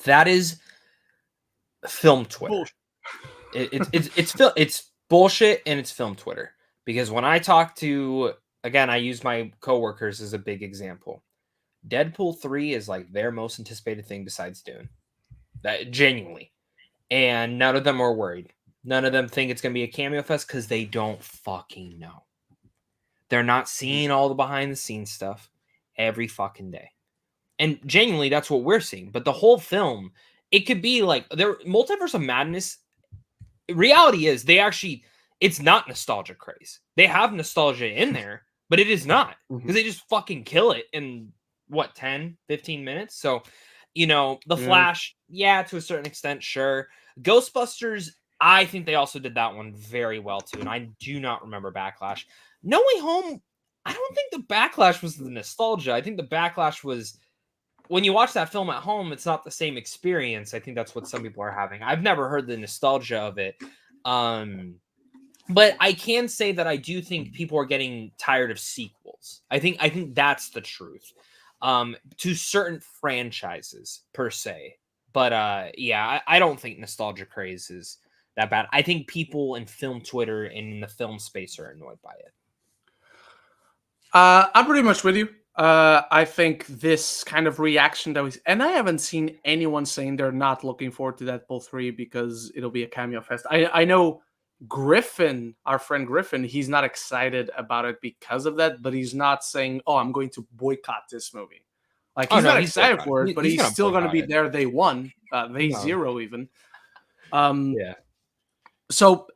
that is film Twitter. It's bullshit, and it's film Twitter, because when I talk to, again, I use my coworkers as a big example. Deadpool 3 is like their most anticipated thing besides Dune. That genuinely. And none of them are worried. None of them think it's going to be a cameo fest because they don't fucking know. They're not seeing all the behind the scenes stuff every fucking day. And genuinely, that's what we're seeing. But the whole film, it could be like their Multiverse of Madness. Reality is it's not nostalgia craze. They have nostalgia in there, but it is not, because they just fucking kill it in 10, 15 minutes. So, The Flash, to a certain extent, sure. Ghostbusters, I think they also did that one very well too, and I do not remember backlash. No Way Home, I don't think the backlash was the nostalgia. I think the backlash was when you watch that film at home, it's not the same experience. I think that's what some people are having. I've never heard the nostalgia of it. But I can say that I do think people are getting tired of sequels. I think that's the truth. To certain franchises per se. But I don't think nostalgia craze is that bad. I think people in film Twitter and in the film space are annoyed by it. I'm pretty much with you. I think this kind of reaction and I haven't seen anyone saying they're not looking forward to Deadpool 3 because it'll be a cameo fest. I know Griffin, our friend Griffin, he's not excited about it because of that, but he's not saying, "Oh, I'm going to boycott this movie." Like he's not excited for it, but he's still going to be there day one, day zero even. So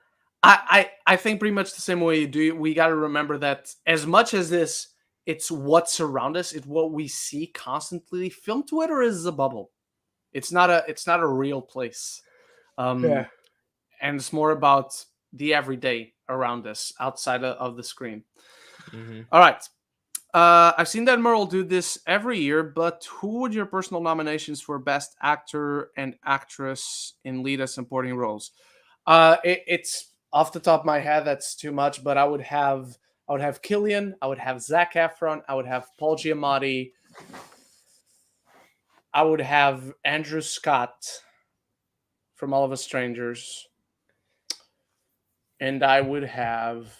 I think pretty much the same way you do. We got to remember that as much as this, it's what's around us. It's what we see constantly. Film Twitter is a bubble. It's not a real place. And it's more about the everyday around us outside of the screen. All right. I've seen that Merle do this every year, but who would your personal nominations for Best Actor and Actress in Lead or Supporting Roles? It's off the top of my head, that's too much, but I would have Killian, I would have Zac Efron, I would have Paul Giamatti, I would have Andrew Scott from All of Us Strangers, and I would have,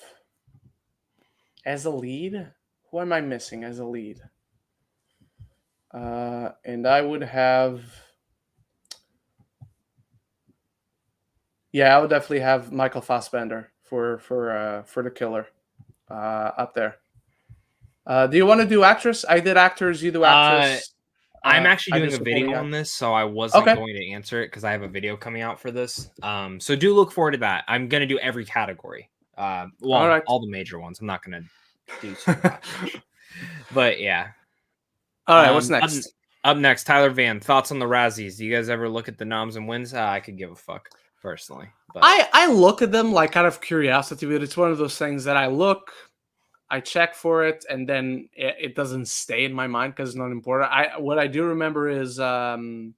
as a lead, who am I missing as a lead? And I would have, I would definitely have Michael Fassbender for the killer up there. Do you want to do actress? I did actors. You do actress. I'm actually doing a video on this, so I wasn't going to answer it because I have a video coming out for this. So do look forward to that. I'm going to do every category. All the major ones. I'm not going to do too much. But yeah. All right, what's next? Up next, Tyler Van. Thoughts on the Razzies? Do you guys ever look at the noms and wins? I could give a fuck personally. But I look at them like out of curiosity, but it's one of those things that I check for it, and then it doesn't stay in my mind because it's not important. What I do remember is Expendables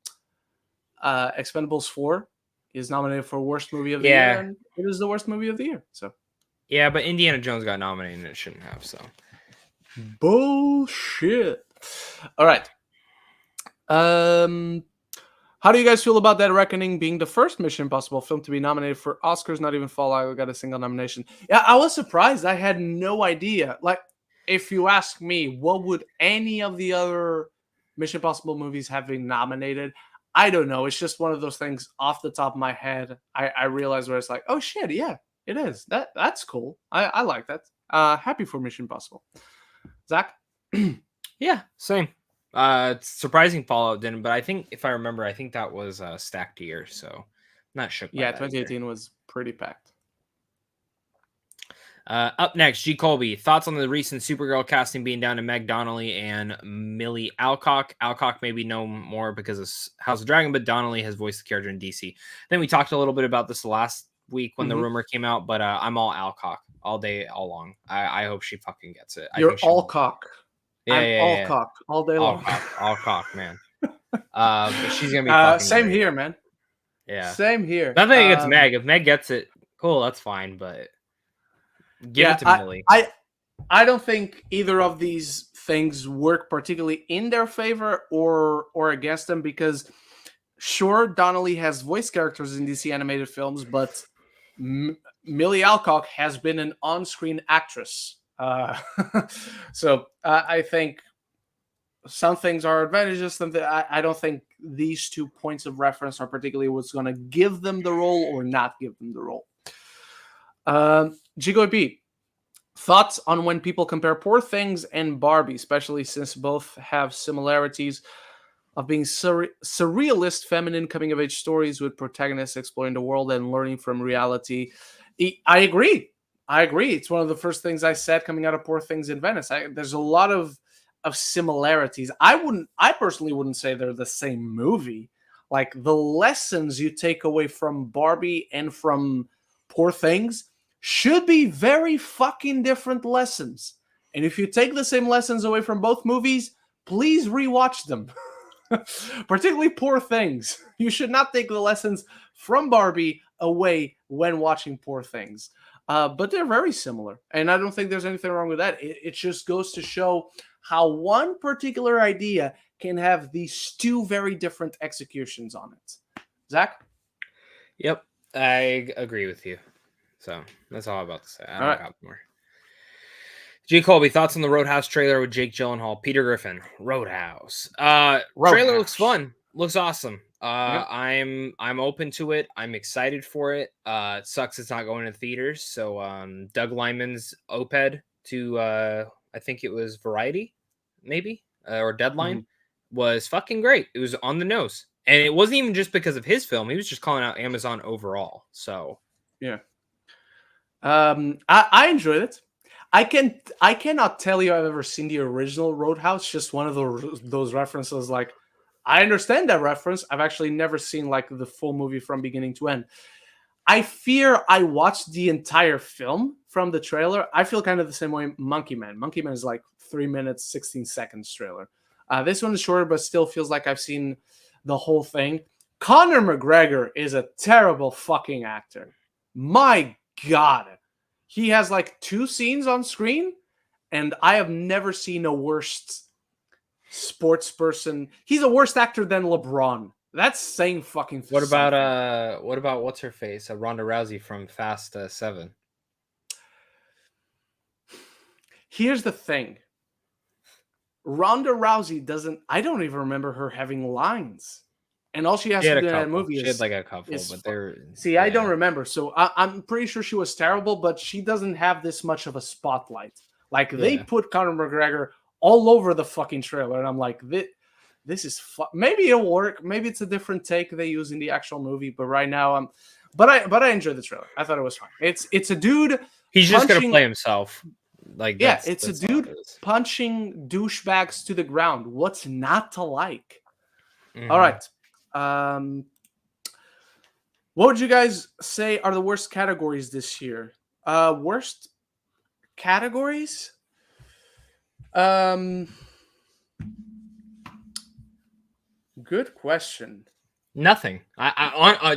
4 is nominated for worst movie of the year, and it is the worst movie of the year. So yeah, but Indiana Jones got nominated and it shouldn't have. So bullshit. All right. How do you guys feel about Dead Reckoning being the first Mission Impossible film to be nominated for Oscars? Not even Fallout got a single nomination. Yeah, I was surprised. I had no idea. Like, if you ask me, what would any of the other Mission Impossible movies have been nominated? I don't know. It's just one of those things off the top of my head. I realized where it's like, oh shit, yeah, it is. That's cool. I like that. Happy for Mission Impossible. Zach? Yeah, same. It's surprising Fallout didn't, but I think if I remember, I think that was a stacked year, so not shook. Yeah, 2018 was pretty packed. Up next, G. Colby. Thoughts on the recent Supergirl casting being down to Meg Donnelly and Millie Alcock? Alcock maybe no more because of House of Dragon, but Donnelly has voiced the character in DC. Then we talked a little bit about this last week when the rumor came out, but I'm all Alcock all day, all long. I hope she fucking gets it. You're all cock. Yeah, I'm all cock all day long. All cock, man. But she's gonna be fucking same great. here, man. Yeah, same here. Nothing against Meg. If Meg gets it, cool, that's fine. But give it to Millie. I don't think either of these things work particularly in their favor or against them, because sure, Donnelly has voice characters in DC animated films, but Millie Alcock has been an on-screen actress. So I think some things are advantages. I don't think these 2 points of reference are particularly what's going to give them the role or not give them the role. Gigo B, thoughts on when people compare Poor Things and Barbie, especially since both have similarities of being surrealist feminine coming-of-age stories with protagonists exploring the world and learning from reality. I agree. It's one of the first things I said coming out of Poor Things in Venice. There's a lot of similarities. I personally wouldn't say they're the same movie. Like, the lessons you take away from Barbie and from Poor Things should be very fucking different lessons. And if you take the same lessons away from both movies, please rewatch them. Particularly Poor Things. You should not take the lessons from Barbie away when watching Poor Things. But they're very similar. And I don't think there's anything wrong with that. It just goes to show how one particular idea can have these 2 very different executions on it. Zach? Yep, I agree with you. So that's all I'm about to say. I don't got more. G. Colby, thoughts on the Roadhouse trailer with Jake Gyllenhaal, Peter Griffin, Roadhouse. Trailer looks fun, looks awesome. I'm open to it. I'm excited for it. It sucks it's not going to theaters. So Doug Liman's op-ed to I think it was Variety, maybe or Deadline, was fucking great. It was on the nose, and it wasn't even just because of his film. He was just calling out Amazon overall. So yeah. I enjoyed it. I cannot tell you I've ever seen the original Roadhouse. Just one of those references. Like, I understand that reference. I've actually never seen like the full movie from beginning to end. I fear I watched the entire film from the trailer. I feel kind of the same way. Monkey Man is like 3 minutes 16 seconds trailer. This one is shorter, but still feels like I've seen the whole thing. Conor McGregor is a terrible fucking actor. My God. He has like 2 scenes on screen, and I have never seen a worse sports person. He's a worse actor than LeBron. That's saying fucking What something. about what's her face? Ronda Rousey from Fast 7. Here's the thing. Ronda Rousey doesn't. I don't even remember her having lines. And all she has to do in that movie She had like a couple, but they're... See, I don't remember. So I'm pretty sure she was terrible, but she doesn't have this much of a spotlight. Like, they put Conor McGregor all over the fucking trailer, and I'm like, this is maybe it'll work. Maybe it's a different take they use in the actual movie, but right now but I enjoyed the trailer. I thought it was fun. It's a dude. He's just gonna play himself. Like, it's a dude punching douchebags to the ground. What's not to like? All right. What would you guys say are the worst categories this year? Worst categories? Good question. Nothing.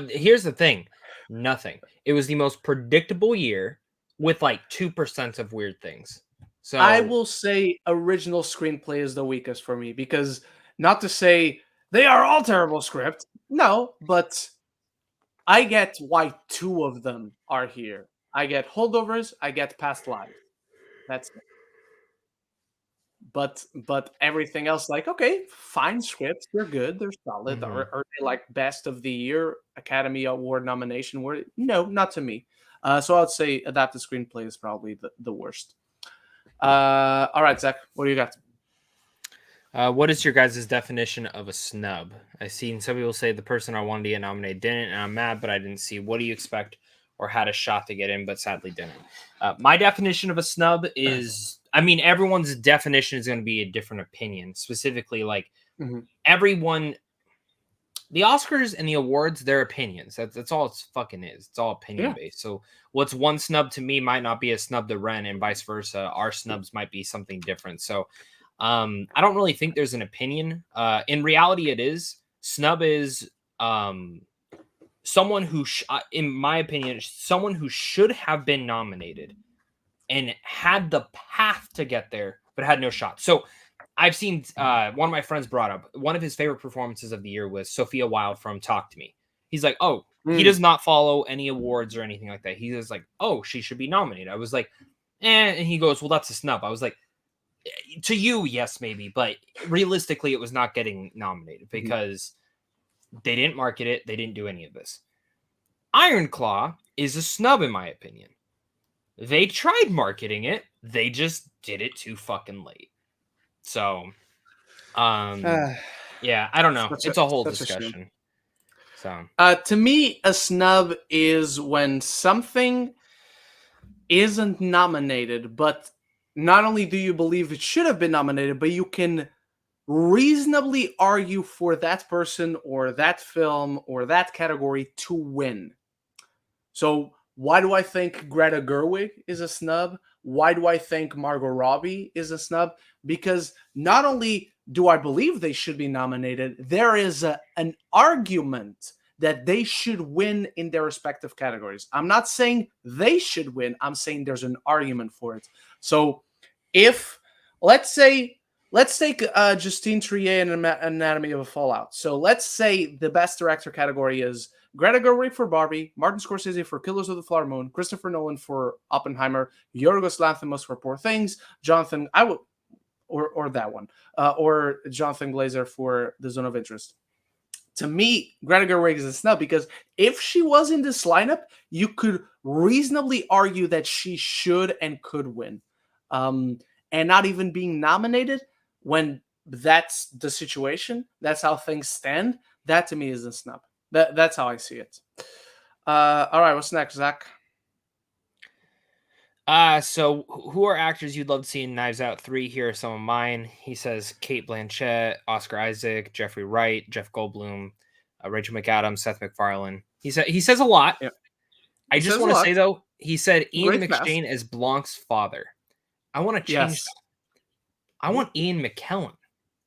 Here's the thing. Nothing. It was the most predictable year with like 2% of weird things. So I will say original screenplay is the weakest for me, because not to say they are all terrible scripts. No, but I get why 2 of them are here. I get Holdovers, I get Past Lives. That's it. But everything else, like, okay, fine scripts, they're good, they're solid. Are they like best of the year Academy Award nomination? No, not to me. So I would say adapted screenplay is probably the worst. All right, Zach, what do you got? What is your guys' definition of a snub? I've seen some people say the person I wanted to get nominated didn't, and I'm mad, but I didn't see. What do you expect or had a shot to get in, but sadly didn't. My definition of a snub is, I mean, everyone's definition is going to be a different opinion. Specifically, like everyone, the Oscars and the awards, they're opinions. That's all it's fucking is. It's all opinion based. So what's one snub to me might not be a snub to Ren, and vice versa. Our snubs might be something different. So I don't really think there's an opinion. In reality, it is. Snub is someone who, in my opinion, someone who should have been nominated and had the path to get there, but had no shot. So I've seen one of my friends brought up one of his favorite performances of the year was Sophia Wilde from Talk to Me. He's like, oh, he does not follow any awards or anything like that. He was like, oh, she should be nominated. I was like, and he goes, well, that's a snub. I was like, to you, yes, maybe, but realistically, it was not getting nominated because they didn't market it. They didn't do any of this. Iron Claw is a snub, in my opinion. They tried marketing it. They just did it too fucking late. So, yeah, I don't know. It's a whole discussion. So, to me, a snub is when something isn't nominated, but not only do you believe it should have been nominated, but you can reasonably argue for that person or that film or that category to win. So why do I think Greta Gerwig is a snub? Why do I think Margot Robbie is a snub? Because not only do I believe they should be nominated, there is an argument that they should win in their respective categories. I'm not saying they should win. I'm saying there's an argument for it. So if, let's take Justine Triet and Anatomy of a Fallout. So let's say the best director category is Greta Gerwig for Barbie, Martin Scorsese for Killers of the Flower Moon, Christopher Nolan for Oppenheimer, Yorgos Lanthimos for Poor Things, Jonathan, or that one, or Jonathan Glazer for The Zone of Interest. To me, Greta Gerwig is a snub because if she was in this lineup, you could reasonably argue that she should and could win. And not even being nominated when that's the situation, that's how things stand, that to me is a snub. That's how I see it. All right, what's next, Zach? So who are actors you'd love to see in Knives Out 3? Here are some of mine. He says Kate Blanchett, Oscar Isaac, Jeffrey Wright, Jeff Goldblum, Rachel McAdams, Seth MacFarlane. He says a lot. Yep. I just want to say, though, he said Ian McShane as Blanc's father. I want to change that. I want Ian McKellen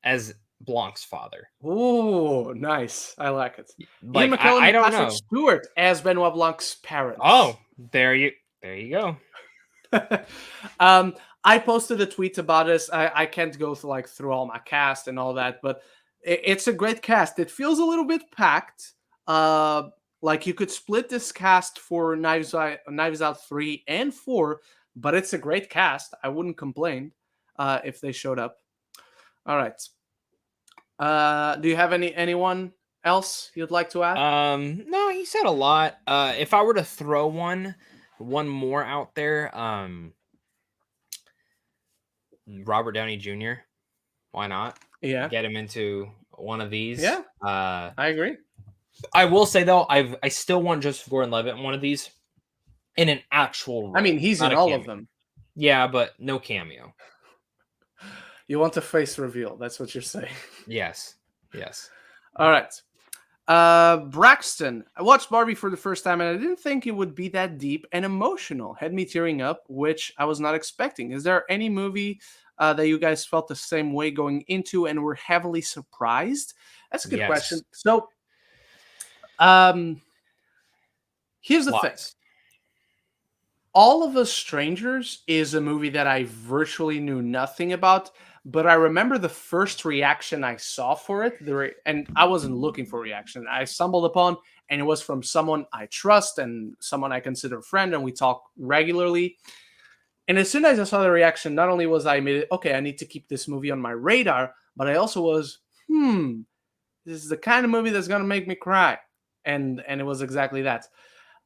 as Blanc's father. Oh, nice. I like it. Like, Ian McKellen I don't Patrick know. Stewart as Benoit Blanc's parents. Oh, there you go. I posted a tweet about this. I can't go through all my cast and all that, but it's a great cast. It feels a little bit packed. Like you could split this cast for Knives Out 3 and 4, but it's a great cast. I wouldn't complain if they showed up. All right. Do you have anyone else you'd like to add? No, he said a lot. If I were to throw one more out there, Robert Downey Jr. Why not? Yeah. Get him into one of these. Yeah. I agree. I will say though, I still want Joseph Gordon-Levitt in one of these in an actual role. I mean, he's in all of them. Yeah, but no cameo. You want a face reveal. That's what you're saying. Yes. All right. Braxton. I watched Barbie for the first time and I didn't think it would be that deep and emotional. Had me tearing up, which I was not expecting. Is there any movie that you guys felt the same way going into and were heavily surprised? That's a good question. So, here's the thing. All of Us Strangers is a movie that I virtually knew nothing about, but I remember the first reaction I saw for it, and I wasn't looking for reaction. I stumbled upon, and it was from someone I trust and someone I consider a friend, and we talk regularly. And as soon as I saw the reaction, not only was I made okay, I need to keep this movie on my radar, but I also was, this is the kind of movie that's gonna make me cry, and it was exactly that.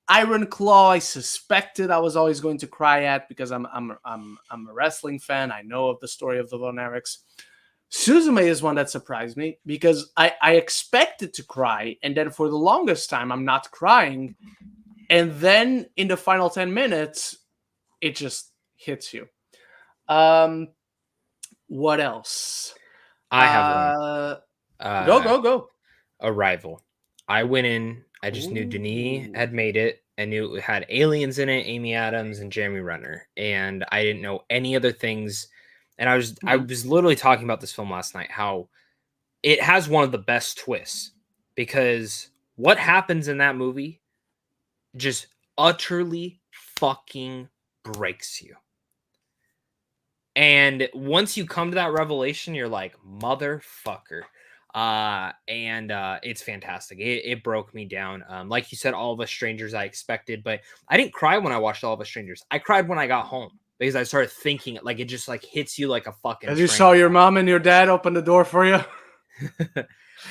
Iron Claw, I suspected I was always going to cry at because I'm a wrestling fan. I know of the story of the Von Erichs. Suzume is one that surprised me because I expected to cry, and then for the longest time I'm not crying, And then in the final 10 minutes, it just hits you. What else? I have one. Go. Arrival. I went in. I just knew Denis had made it. I knew it had aliens in it, Amy Adams and Jeremy Renner, and I didn't know any other things. And I was literally talking about this film last night. How it has one of the best twists, because what happens in that movie just utterly fucking breaks you. And once you come to that revelation, you're like, motherfucker. And it's fantastic. It broke me down. Like you said, All of Us Strangers, I expected, but I didn't cry when I watched All of Us Strangers. I cried when I got home because I started thinking, like, it just like hits you like a fucking. As you saw your mom and your dad open the door for you.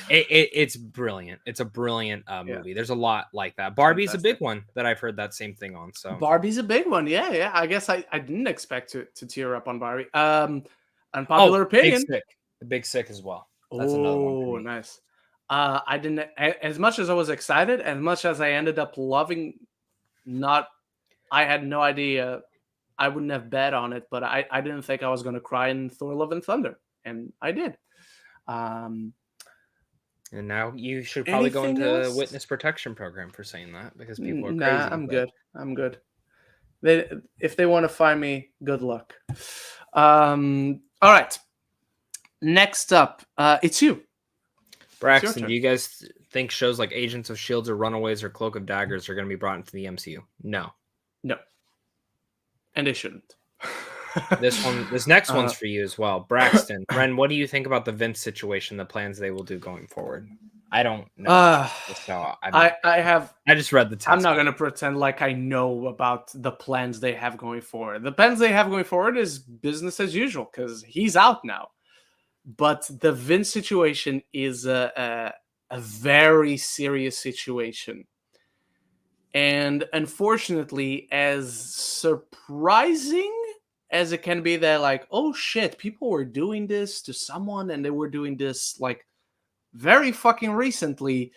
It's brilliant. It's a brilliant movie. There's a lot like that. Barbie's a big one that I've heard that same thing on. So Barbie's a big one. Yeah. I guess I didn't expect to tear up on Barbie. Unpopular opinion. The Big Sick as well. That's another one. Oh, nice. I didn't, as much as I was excited, as much as I ended up loving. I had no idea. I wouldn't have bet on it, but I didn't think I was going to cry in Thor: Love and Thunder, and I did. And now you should probably go into witness protection program for saying that, because people are crazy. Nah, I'm good. If they want to find me, good luck. All right. Next up, it's you. Braxton, do you guys think shows like Agents of S.H.I.E.L.D. or Runaways or Cloak of Daggers are going to be brought into the MCU? No. And they shouldn't. This next one's for you as well. Braxton, Ren, what do you think about the Vince situation, the plans they will do going forward? I don't know. I just read the text. I'm not going to pretend like I know about the plans they have going forward. The plans they have going forward is business as usual, because he's out now. But the Vince situation is a very serious situation. And unfortunately, as surprising as it can be that, like, oh shit, people were doing this to someone and they were doing this like very fucking recently.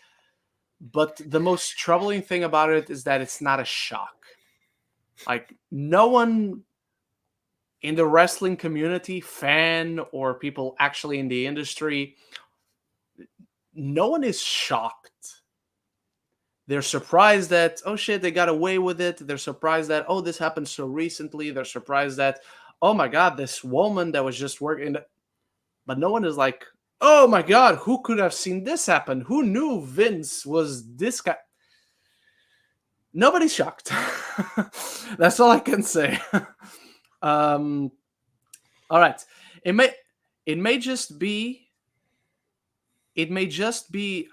But the most troubling thing about it is that it's not a shock. Like, no one in the wrestling community, fan or people actually in the industry, no one is shocked. They're surprised that, oh shit, they got away with it. They're surprised that, oh, this happened so recently. They're surprised that, oh my God, this woman that was just working. But no one is like, oh my God, who could have seen this happen? Who knew Vince was this guy? Nobody's shocked. That's all I can say. All right. It may just be,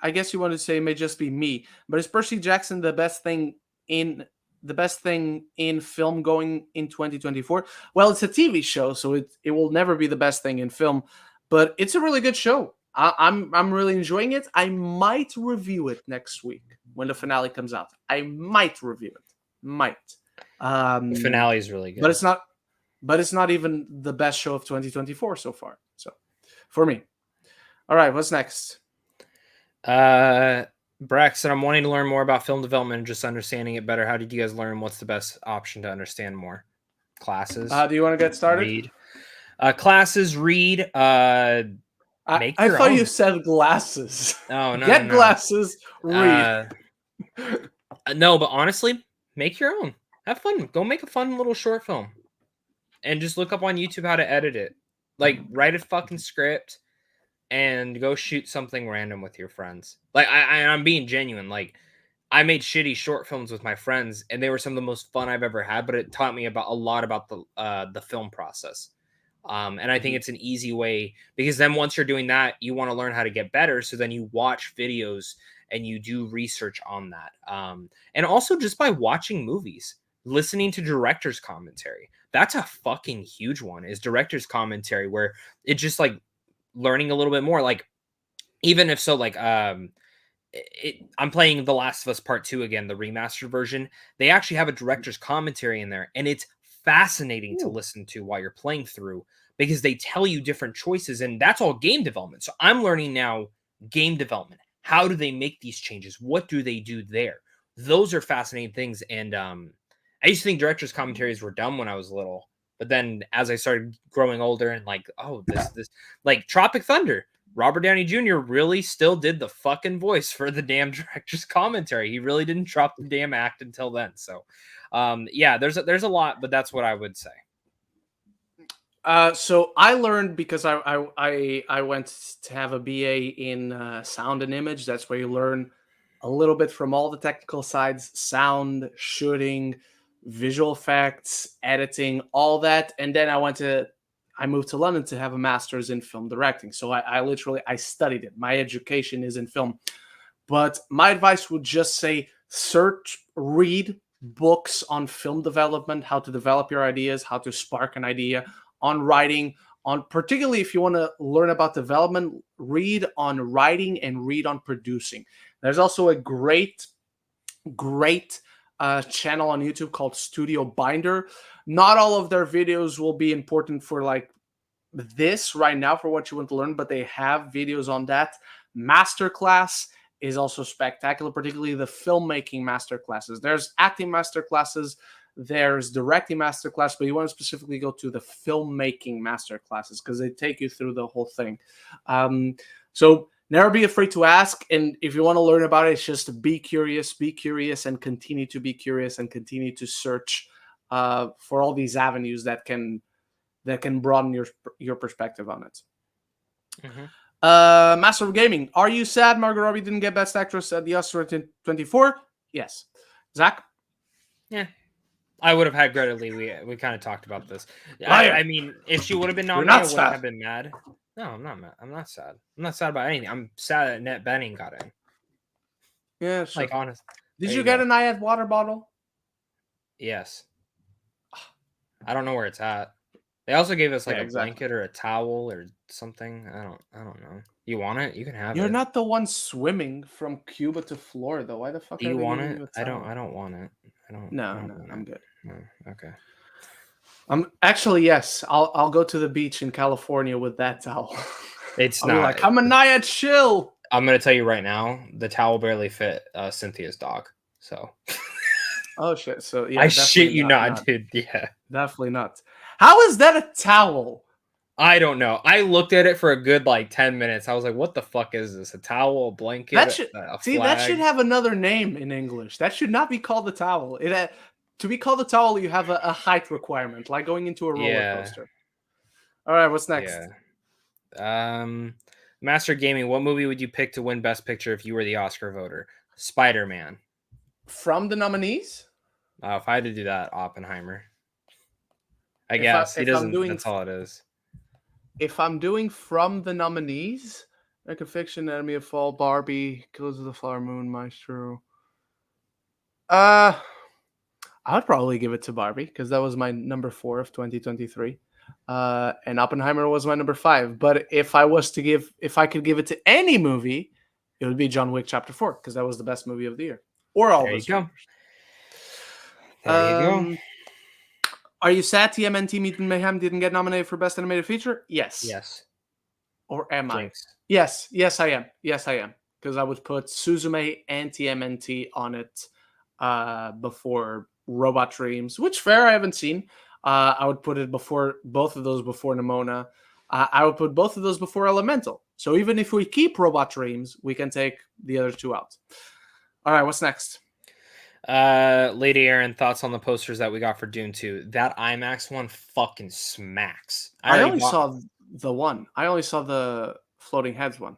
I guess you want to say it may just be me, but is Percy Jackson the best thing in film going in 2024? Well, it's a TV show, so it will never be the best thing in film, but it's a really good show. I'm really enjoying it. I might review it next week when the finale comes out. I might review it. The finale is really good, but it's not even the best show of 2024 so far. So, for me. All right, what's next? Braxton, I'm wanting to learn more about film development and just understanding it better. How did you guys learn? What's the best option to understand more? Classes? Do you want to get started? Read. Classes, read. I thought you said glasses. Oh, no. Get glasses, read. No, but honestly, make your own. Have fun. Go make a fun little short film. And just look up on YouTube how to edit it. Like, write a fucking script and go shoot something random with your friends. Like, I'm being genuine. Like, I made shitty short films with my friends, and they were some of the most fun I've ever had, but it taught me a lot about the film process. And I think it's an easy way, because then once you're doing that, you want to learn how to get better. So then you watch videos and you do research on that. And also just by watching movies, listening to director's commentary. That's a fucking huge one, is director's commentary, where it's just like learning a little bit more. Like, even if so, like, I'm playing The Last of Us Part 2 again, the remastered version. They actually have a director's commentary in there, and it's fascinating to listen to while you're playing through, because they tell you different choices, and that's all game development. So I'm learning now game development. How do they make these changes? What do they do there? those are fascinating things. And I used to think directors' commentaries were dumb when I was little, but then as I started growing older and like, oh, this like Tropic Thunder, Robert Downey Jr. really still did the fucking voice for the damn director's commentary. He really didn't drop the damn act until then. So, yeah, there's a lot, but that's what I would say. So I learned because I went to have a BA in sound and image. That's where you learn a little bit from all the technical sides: sound, shooting, visual effects, editing, all that. And then I moved to London to have a master's in film directing. So I literally studied it. My education is in film. But my advice would just say read books on film development, how to develop your ideas, how to spark an idea, on writing, on particularly if you want to learn about development, read on writing and read on producing. There's also a great channel on YouTube called Studio Binder. Not all of their videos will be important for like this right now for what you want to learn, but they have videos on that. Masterclass is also spectacular, particularly the filmmaking masterclasses. There's acting masterclasses, there's directing masterclass, but you want to specifically go to the filmmaking masterclasses because they take you through the whole thing. So never be afraid to ask. And if you want to learn about it, it's just be curious, and continue to be curious and continue to search for all these avenues that can broaden your perspective on it. Mm-hmm. Master of Gaming. Are you sad Margot Robbie didn't get Best Actress at the Oscars 24? Yes. Zach? Yeah. I would have had Greta Lee. We kind of talked about this. I mean, if she would have been nominated, I wouldn't have been mad. No, I'm not mad. I'm not sad. I'm not sad about anything. I'm sad that Annette Bening got in. Yeah, sure. Like, honest. Did you get an IAD water bottle? Yes. I don't know where it's at. They also gave us like a blanket or a towel or something. I don't know. You want it? You can have it. You're not the one swimming from Cuba to Florida. Why the fuck do you want it? I don't want it. No, I'm good. No, okay. Yes. I'll go to the beach in California with that towel. It's I'll not be like, I'm a Naiad chill. I'm gonna tell you right now, the towel barely fit Cynthia's dog. So oh shit. So yeah, I shit you not, dude. Yeah. Definitely not. How is that a towel? I don't know. I looked at it for a good like 10 minutes. I was like, what the fuck is this? A towel, a blanket, that should, a see, flag? That should have another name in English. That should not be called a towel. To be called a towel, you have a height requirement, like going into a roller coaster. All right, what's next? Yeah. Master Gaming, what movie would you pick to win Best Picture if you were the Oscar voter? Spider-Man. From the nominees? If I had to do that, Oppenheimer. I guess he doesn't. That's all it is. If I'm doing from the nominees, American Fiction, Enemy of Fall, Barbie, Killers of the Flower Moon, Maestro. I would probably give it to Barbie because that was my number 4 of 2023. And Oppenheimer was my number 5. But if I could give it to any movie, it would be John Wick Chapter 4 because that was the best movie of the year. Or all there of you go. There you go. Are you sad TMNT Mutant Mayhem didn't get nominated for Best Animated Feature? Yes. Yes. Or am I? Yes. Yes, I am. Yes, I am. Because I would put Suzume and TMNT on it before Robot Dreams, which fair I haven't seen. I would put it before both of those before Nimona. I would put both of those before Elemental. So even if we keep Robot Dreams, we can take the other two out. All right, what's next? Lady Aaron, thoughts on the posters that we got for Dune 2? That IMAX one fucking smacks. I only saw the one. I only saw the Floating Heads one.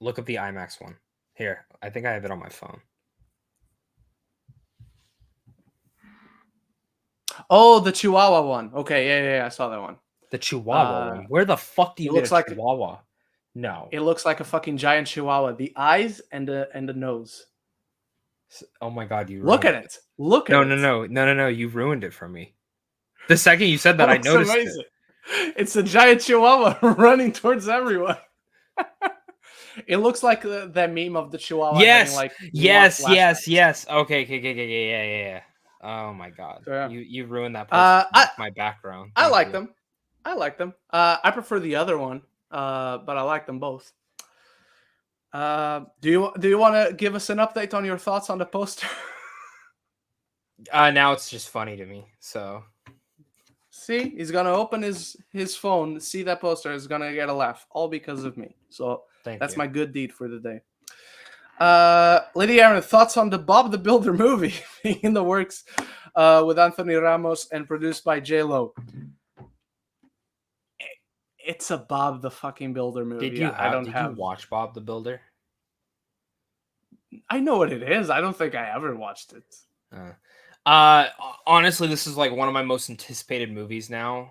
Look up the IMAX one. Here, I think I have it on my phone. Oh, the Chihuahua one. Okay, yeah, I saw that one. The Chihuahua one. Where the fuck do you get a Chihuahua? No. It looks like a fucking giant Chihuahua. The eyes and the nose. Oh my god, you look at it. Look at it. No, you ruined it for me. The second you said that, I noticed amazing. It's a giant Chihuahua running towards everyone. It looks like that meme of the Chihuahua. Yes, yes. Okay. Yeah. Oh my god, so, yeah. You ruined that. My background. I like them. I prefer the other one, but I like them both. Do you want to give us an update on your thoughts on the poster? Now it's just funny to me. So See, he's gonna open his phone, see that poster, is gonna get a laugh, all because of me. So thank that's you. my good deed for the day. Lady Aaron, thoughts on the Bob the Builder movie being in the works with Anthony Ramos and produced by J-Lo? It's a Bob the fucking Builder movie. Did you you watch Bob the Builder? I know what it is. I don't think I ever watched it. Honestly, this is like one of my most anticipated movies now.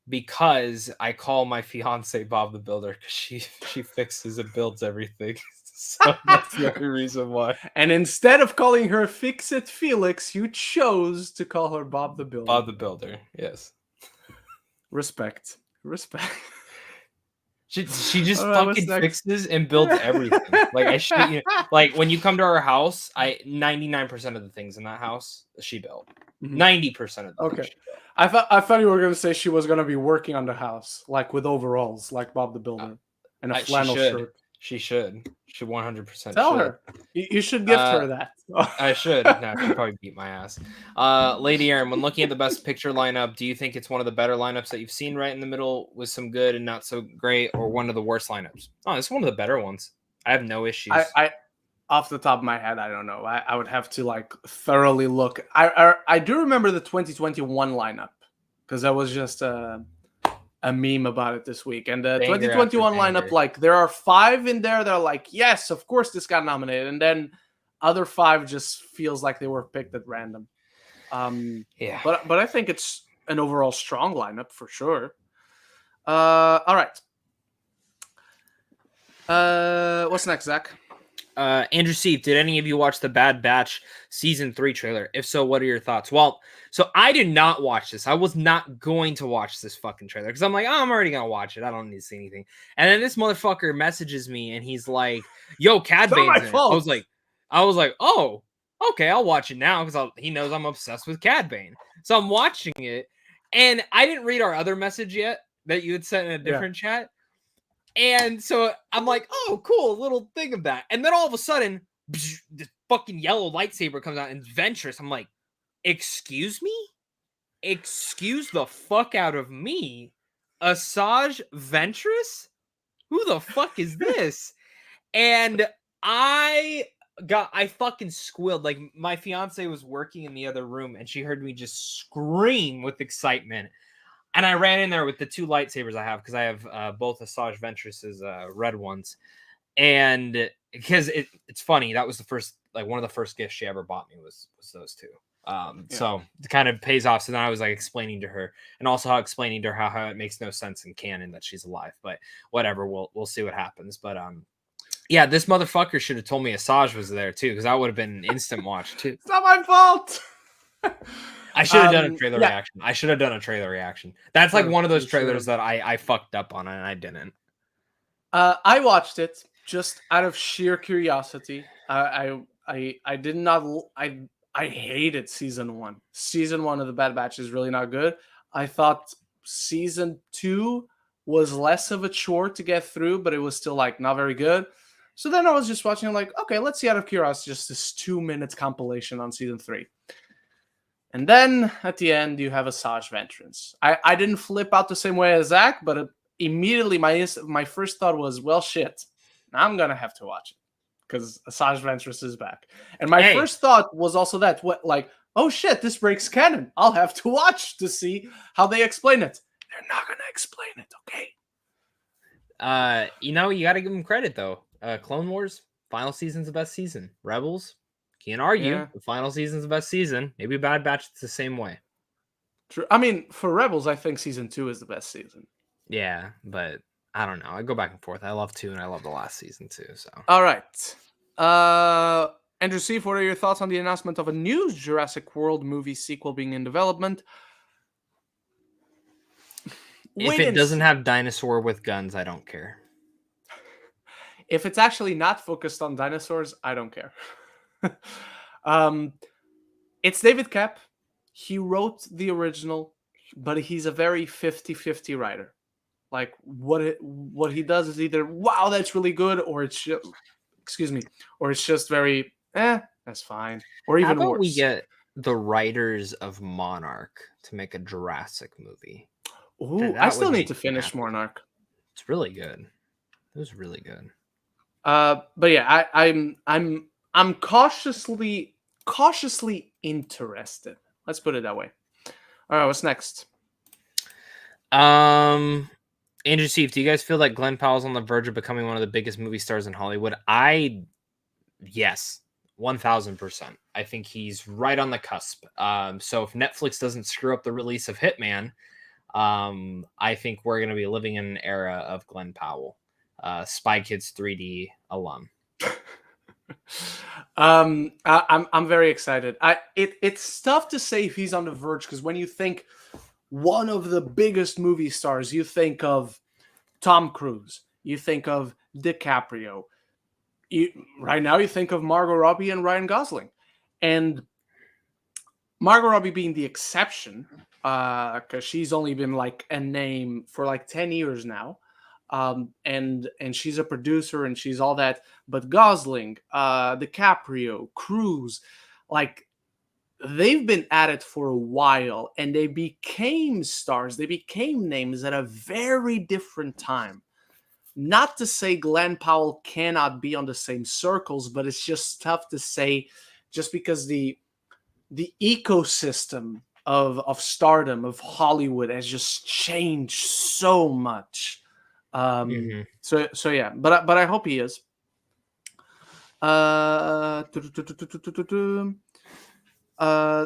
Because I call my fiance Bob the Builder because she fixes and builds everything. So that's the only reason why. And instead of calling her Fix It Felix, you chose to call her Bob the Builder. Bob the Builder, yes. Respect. She just fucking fixes and builds everything. Like I should, like when you come to our house, 99% of the things in that house she built. 90% of the things she built. I thought you were gonna say she was gonna be working on the house, like with overalls, like Bob the Builder, and a flannel shirt. She should. She 100%. Tell her. You should gift her that. I should. No, she'd probably beat my ass. Lady Aaron, when looking at the best picture lineup, do you think it's one of the better lineups that you've seen right in the middle with some good and not so great, or one of the worst lineups? Oh, it's one of the better ones. I have no issues. I off the top of my head, I don't know. I would have to like thoroughly look. I do remember the 2021 lineup because that was just a meme about it this week. And the 2021 lineup, like there are 5 in there that are like, yes, of course this got nominated, and then other 5 just feels like they were picked at random. Yeah, but I think it's an overall strong lineup for sure. All right. What's next, Zach? Andrew Steve, did any of you watch the Bad Batch season 3 trailer? If so, what are your thoughts? Well, so I did not watch this. I was not going to watch this fucking trailer because I'm like, oh, I'm already gonna watch it. I don't need to see anything. And then this motherfucker messages me and he's like, "Yo, Cad Bane's in it." I was like, oh, okay, I'll watch it now because he knows I'm obsessed with Cad Bane. So I'm watching it, and I didn't read our other message yet that you had sent in a different chat. And so I'm like, oh, cool, little thing of that. And then all of a sudden, this fucking yellow lightsaber comes out and Ventress. I'm like, excuse me? Excuse the fuck out of me? Asajj Ventress? Who the fuck is this? And I fucking squealed. Like, my fiance was working in the other room and she heard me just scream with excitement. And I ran in there with the 2 lightsabers I have because I have both Asajj Ventress's red ones, and because it's funny, that was the first, like one of the first gifts she ever bought me was those 2. So it kind of pays off. So then I was like explaining to her, and also explaining to her how it makes no sense in canon that she's alive. But whatever, we'll see what happens. But yeah, this motherfucker should have told me Asajj was there too, because that would have been an instant watch too. It's not my fault. I should have done a trailer reaction. I should have done a trailer reaction. That's like one of those trailers that I fucked up on and I didn't. I watched it just out of sheer curiosity. I did not. I hated season 1. Season 1 of the Bad Batch is really not good. I thought season 2 was less of a chore to get through, but it was still like not very good. So then I was just watching, like, okay, let's see out of curiosity just this 2 minutes compilation on season 3. And then at the end, you have Asajj Ventress. I didn't flip out the same way as Zach, but immediately my first thought was, well, shit, I'm going to have to watch it because Asajj Ventress is back. And my first thought was also that, oh shit, this breaks canon. I'll have to watch to see how they explain it. They're not going to explain it, okay? You got to give them credit, though. Clone Wars, final season's the best season. Rebels, can't argue. The final season's the best season. Maybe Bad Batch, it's the same way. True. I mean, for Rebels, I think season 2 is the best season. Yeah, but I don't know. I go back and forth. I love 2 and I love the last season too. So all right. Andrew C., what are your thoughts on the announcement of a new Jurassic World movie sequel being in development? If it doesn't have dinosaur with guns, I don't care. If it's actually not focused on dinosaurs, I don't care. It's David Koepp. He wrote the original, but he's a very 50-50 writer. Like what he does is either wow, that's really good, or it's just, or it's just very That's fine. Or How even about worse. we get the writers of Monarch to make a Jurassic movie? Ooh, that I would still need make to me finish happy. Monarch. It's really good. It was really good. But yeah, I'm cautiously interested. Let's put it that way. All right, what's next? Andrew Steve, do you guys feel like Glenn Powell's on the verge of becoming one of the biggest movie stars in Hollywood? Yes, 1000%. I think he's right on the cusp. So if Netflix doesn't screw up the release of Hitman, I think we're going to be living in an era of Glenn Powell, Spy Kids 3D alum. I'm very excited. It's tough to say if he's on the verge because when you think one of the biggest movie stars, you think of Tom Cruise, you think of DiCaprio. Right now, you think of Margot Robbie and Ryan Gosling, and Margot Robbie being the exception, because she's only been like a name for like 10 years now. And she's a producer and she's all that. But Gosling, DiCaprio, Cruise, like they've been at it for a while and they became stars. They became names at a very different time. Not to say Glenn Powell cannot be on the same circles, but it's just tough to say just because the ecosystem of stardom of Hollywood has just changed so much. So yeah, but I hope he is.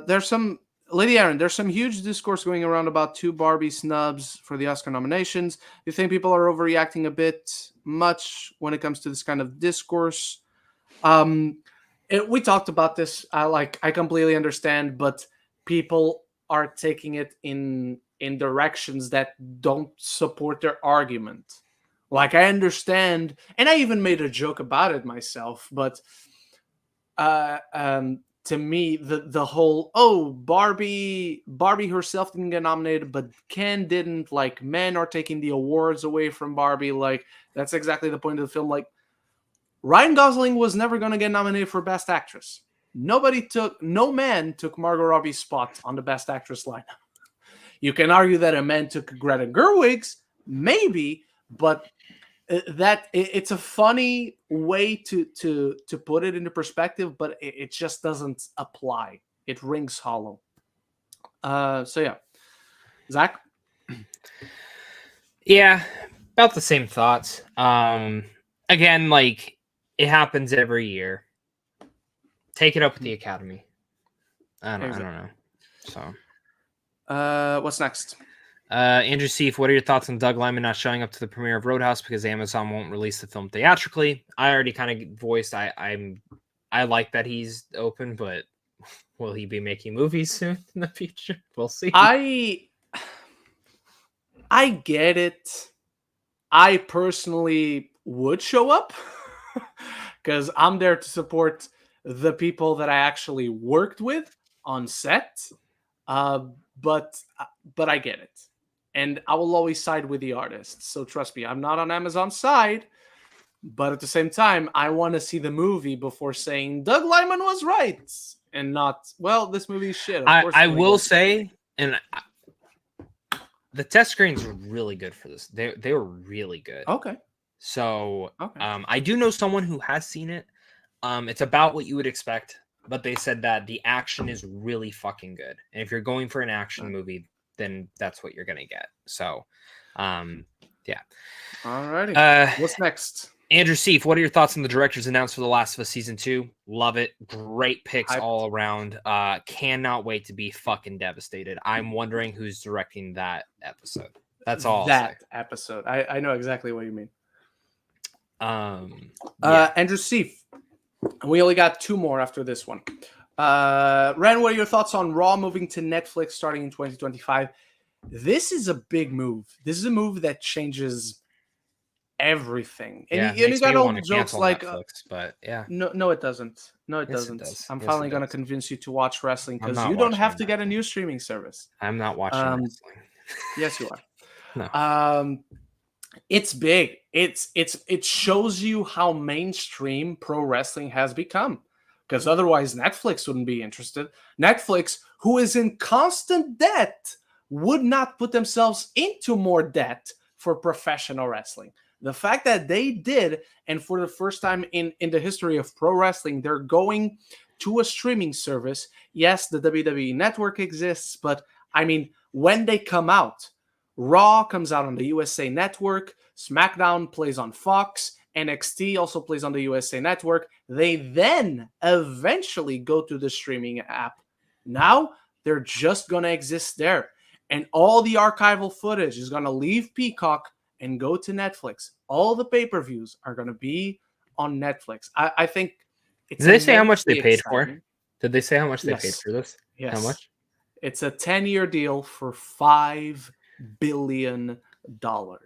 There's some Lady Aaron. There's some huge discourse going around about 2 Barbie snubs for the Oscar nominations. Do you think people are overreacting a bit much when it comes to this kind of discourse? We talked about this. I completely understand, but people are taking it in directions that don't support their argument. Like I understand, and I even made a joke about it myself. But to me, the whole Barbie herself didn't get nominated, but Ken didn't. Like men are taking the awards away from Barbie. Like that's exactly the point of the film. Like Ryan Gosling was never going to get nominated for Best Actress. No man took Margot Robbie's spot on the Best Actress lineup. You can argue that a man took Greta Gerwig's, maybe, but it's a funny way to put it into perspective, but it just doesn't apply. It rings hollow. So yeah, Zach. Yeah, about the same thoughts. Again, like it happens every year. Take it up with the Academy. I don't know. So, what's next? Andrew Seif, what are your thoughts on Doug Liman not showing up to the premiere of Roadhouse because Amazon won't release the film theatrically? I already kind of voiced I like that he's open, but will he be making movies soon in the future? We'll see. I get it. I personally would show up because I'm there to support the people that I actually worked with on set. But I get it. And I will always side with the artists. So trust me, I'm not on Amazon's side. But at the same time, I want to see the movie before saying Doug Liman was right. And not, well, this movie is shit. Of course I will say, and the test screens were really good for this. They were really good. Okay. So I do know someone who has seen it. It's about what you would expect, but they said that the action is really fucking good. And if you're going for an action movie, then that's what you're gonna get. So yeah. Alrighty. What's next? Andrew Seif, what are your thoughts on the directors announced for The Last of Us Season 2? Love it. Great picks all around. Cannot wait to be fucking devastated. I'm wondering who's directing that episode. That's all episode. I know exactly what you mean. Yeah. Andrew Seif. We only got 2 more after this one. Ren, what are your thoughts on Raw moving to Netflix starting in 2025? This is a big move. This is a move that changes everything. And you got all the jokes like Netflix, but yeah. No, it doesn't. No, it doesn't. I'm finally going to convince you to watch wrestling because you don't have to get a new streaming service. I'm not watching wrestling. Yes, you are. No. It's big. It shows you how mainstream pro wrestling has become. because otherwise Netflix wouldn't be interested. Netflix, who is in constant debt, would not put themselves into more debt for professional wrestling. The fact that they did, and for the first time in the history of pro wrestling, they're going to a streaming service. Yes, the WWE Network exists, but I mean, when they come out, Raw comes out on the USA Network, SmackDown plays on Fox, NXT also plays on the USA Network. They then eventually go to the streaming app. Now, they're just going to exist there. And all the archival footage is going to leave Peacock and go to Netflix. All the pay-per-views are going to be on Netflix. I think it's Did they say how much they immensely paid exciting. for? Did they say how much they Yes. paid for this? Yes. How much? It's a 10-year deal for $5 billion.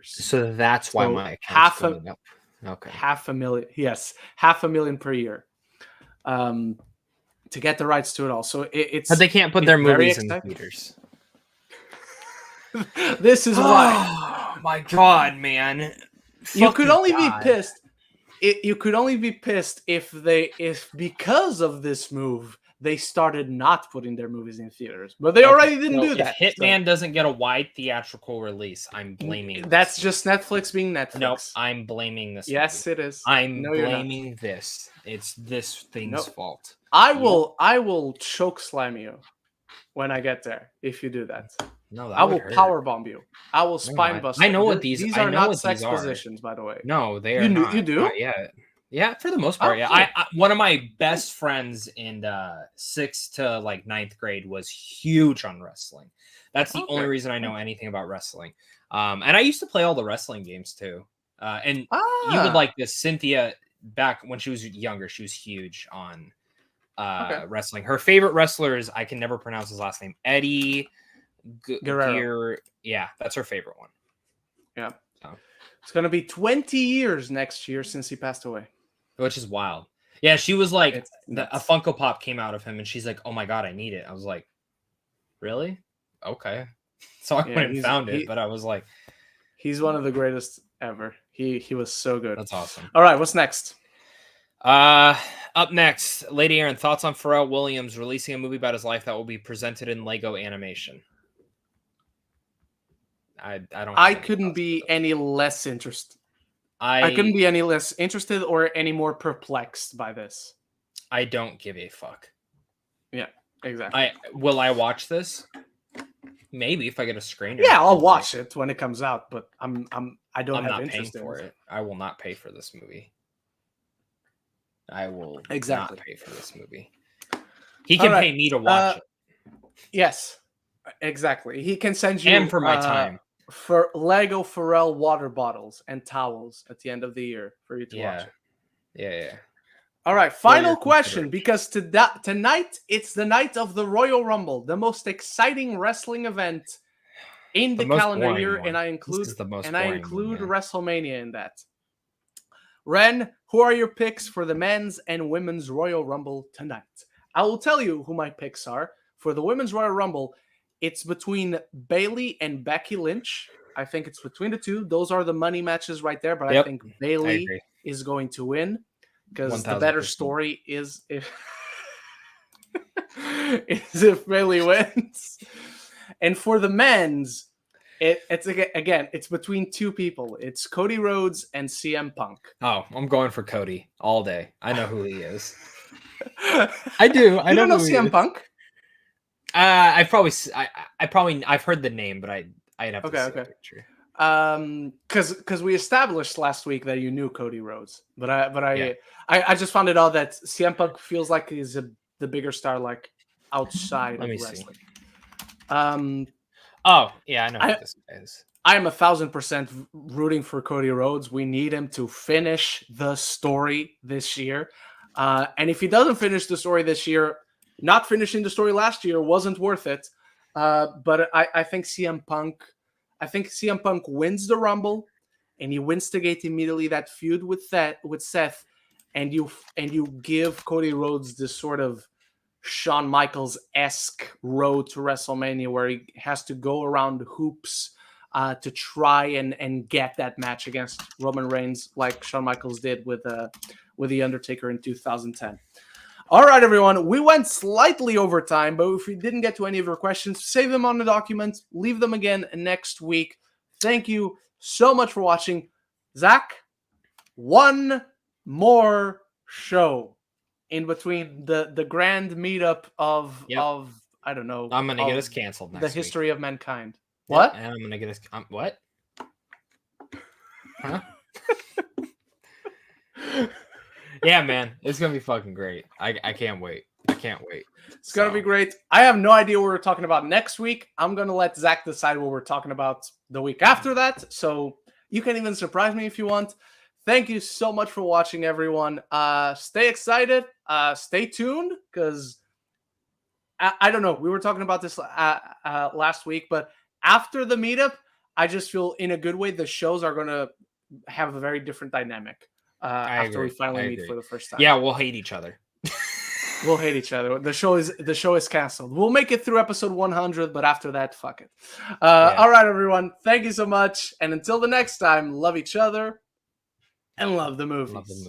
So that's why So my half account's a- going up. Okay. $500,000. Yes, $500,000 per year. To get the rights to it all. So it's But they can't put it's their very movies in exciting. theaters. This is why Oh my god, man! you could Fucking only God. be pissed. You could only be pissed if because of this move they started not putting their movies in theaters, but they already didn't do that. If Hitman doesn't get a wide theatrical release, I'm blaming. That's just Netflix being Netflix. No, I'm blaming this. Yes, movie. it is. I'm No, you're not. blaming this. It's this thing's fault. I will choke slam you when I get there if you do that. No, that I would will hurt. power bomb you. I will spine bust. I know you. what these. These I are know not what sex these are. positions, by the way. No, they are You not. you do? Not yet. Yeah, for the most part. Oh, Yeah, cool. I one of my best friends in 6th to like 9th grade was huge on wrestling. That's the only reason I know anything about wrestling. And I used to play all the wrestling games too. And you would like this. Cynthia, back when she was younger, she was huge on wrestling. Her favorite wrestler is, I can never pronounce his last name, Eddie Guerrero. Yeah, that's her favorite one. Yeah. So. It's going to be 20 years next year since he passed away. Which is wild. Yeah, she was like, It's a nuts. Funko Pop came out of him, and she's like, "Oh my god, I need it." I was like, "Really? Okay." So I went and found it, but I was like, he's one of the greatest ever. He was so good. "That's awesome." All right, what's next? Up next, Lady Aaron, thoughts on Pharrell Williams releasing a movie about his life that will be presented in Lego animation. I don't. I couldn't be any less interested. I couldn't be any less interested or any more perplexed by this. I don't give a fuck. Yeah, exactly. Will I watch this? Maybe if I get a screener. Yeah, I'll watch it when it comes out, but I don't I'm have not interest paying in for it. I will not pay for this movie. I will not pay for this movie. He can pay me to watch it. Yes, exactly. He can send you And for my time. For Lego Pharrell water bottles and towels at the end of the year for you to watch it. Yeah. All right, final question, because tonight it's the night of the Royal Rumble, the most exciting wrestling event in the calendar year, and I include WrestleMania in that. Ren, who are your picks for the men's and women's Royal Rumble tonight? I will tell you who my picks are. For the women's Royal Rumble, it's between Bayley and Becky Lynch. I think it's between the two. Those are the money matches right there, but I think Bayley is going to win because the better story is if Bayley wins. And for the men's, it's between two people. It's Cody Rhodes and CM Punk. Oh, I'm going for Cody all day. I know who he is. I do. I don't know CM Punk. I've heard the name, but I'd have to see the picture. Because we established last week that you knew Cody Rhodes, but I just found it out that CM Punk feels like he's the bigger star, like outside of wrestling. Oh yeah, I know who this is. I am 1,000% rooting for Cody Rhodes. We need him to finish the story this year, and if he doesn't finish the story this year. Not finishing the story last year wasn't worth it, but I think CM Punk wins the Rumble, and you instigate immediately that feud with Seth, and you give Cody Rhodes this sort of Shawn Michaels-esque road to WrestleMania where he has to go around hoops to try and get that match against Roman Reigns like Shawn Michaels did with The Undertaker in 2010. All right, everyone. We went slightly over time, but if we didn't get to any of your questions, save them on the document. Leave them again next week. Thank you so much for watching. Zach, one more show in between the grand meetup of I don't know. I'm gonna get us canceled next the week. history of mankind. Yep, What? and I'm gonna get us. What? Huh? Yeah, man, it's gonna be fucking great. I can't wait. I can't wait. It's gonna be great. I have no idea what we're talking about next week. I'm gonna let Zach decide what we're talking about the week after that. So you can even surprise me if you want. Thank you so much for watching, everyone. Stay excited. Stay tuned, because I don't know. We were talking about this last week, but after the meetup, I just feel in a good way the shows are gonna have a very different dynamic. After we finally meet for the first time. Yeah, we'll hate each other. We'll hate each other. The show is canceled. We'll make it through episode 100, but after that, fuck it. All right, everyone. Thank you so much. And until the next time, love each other and love the movies.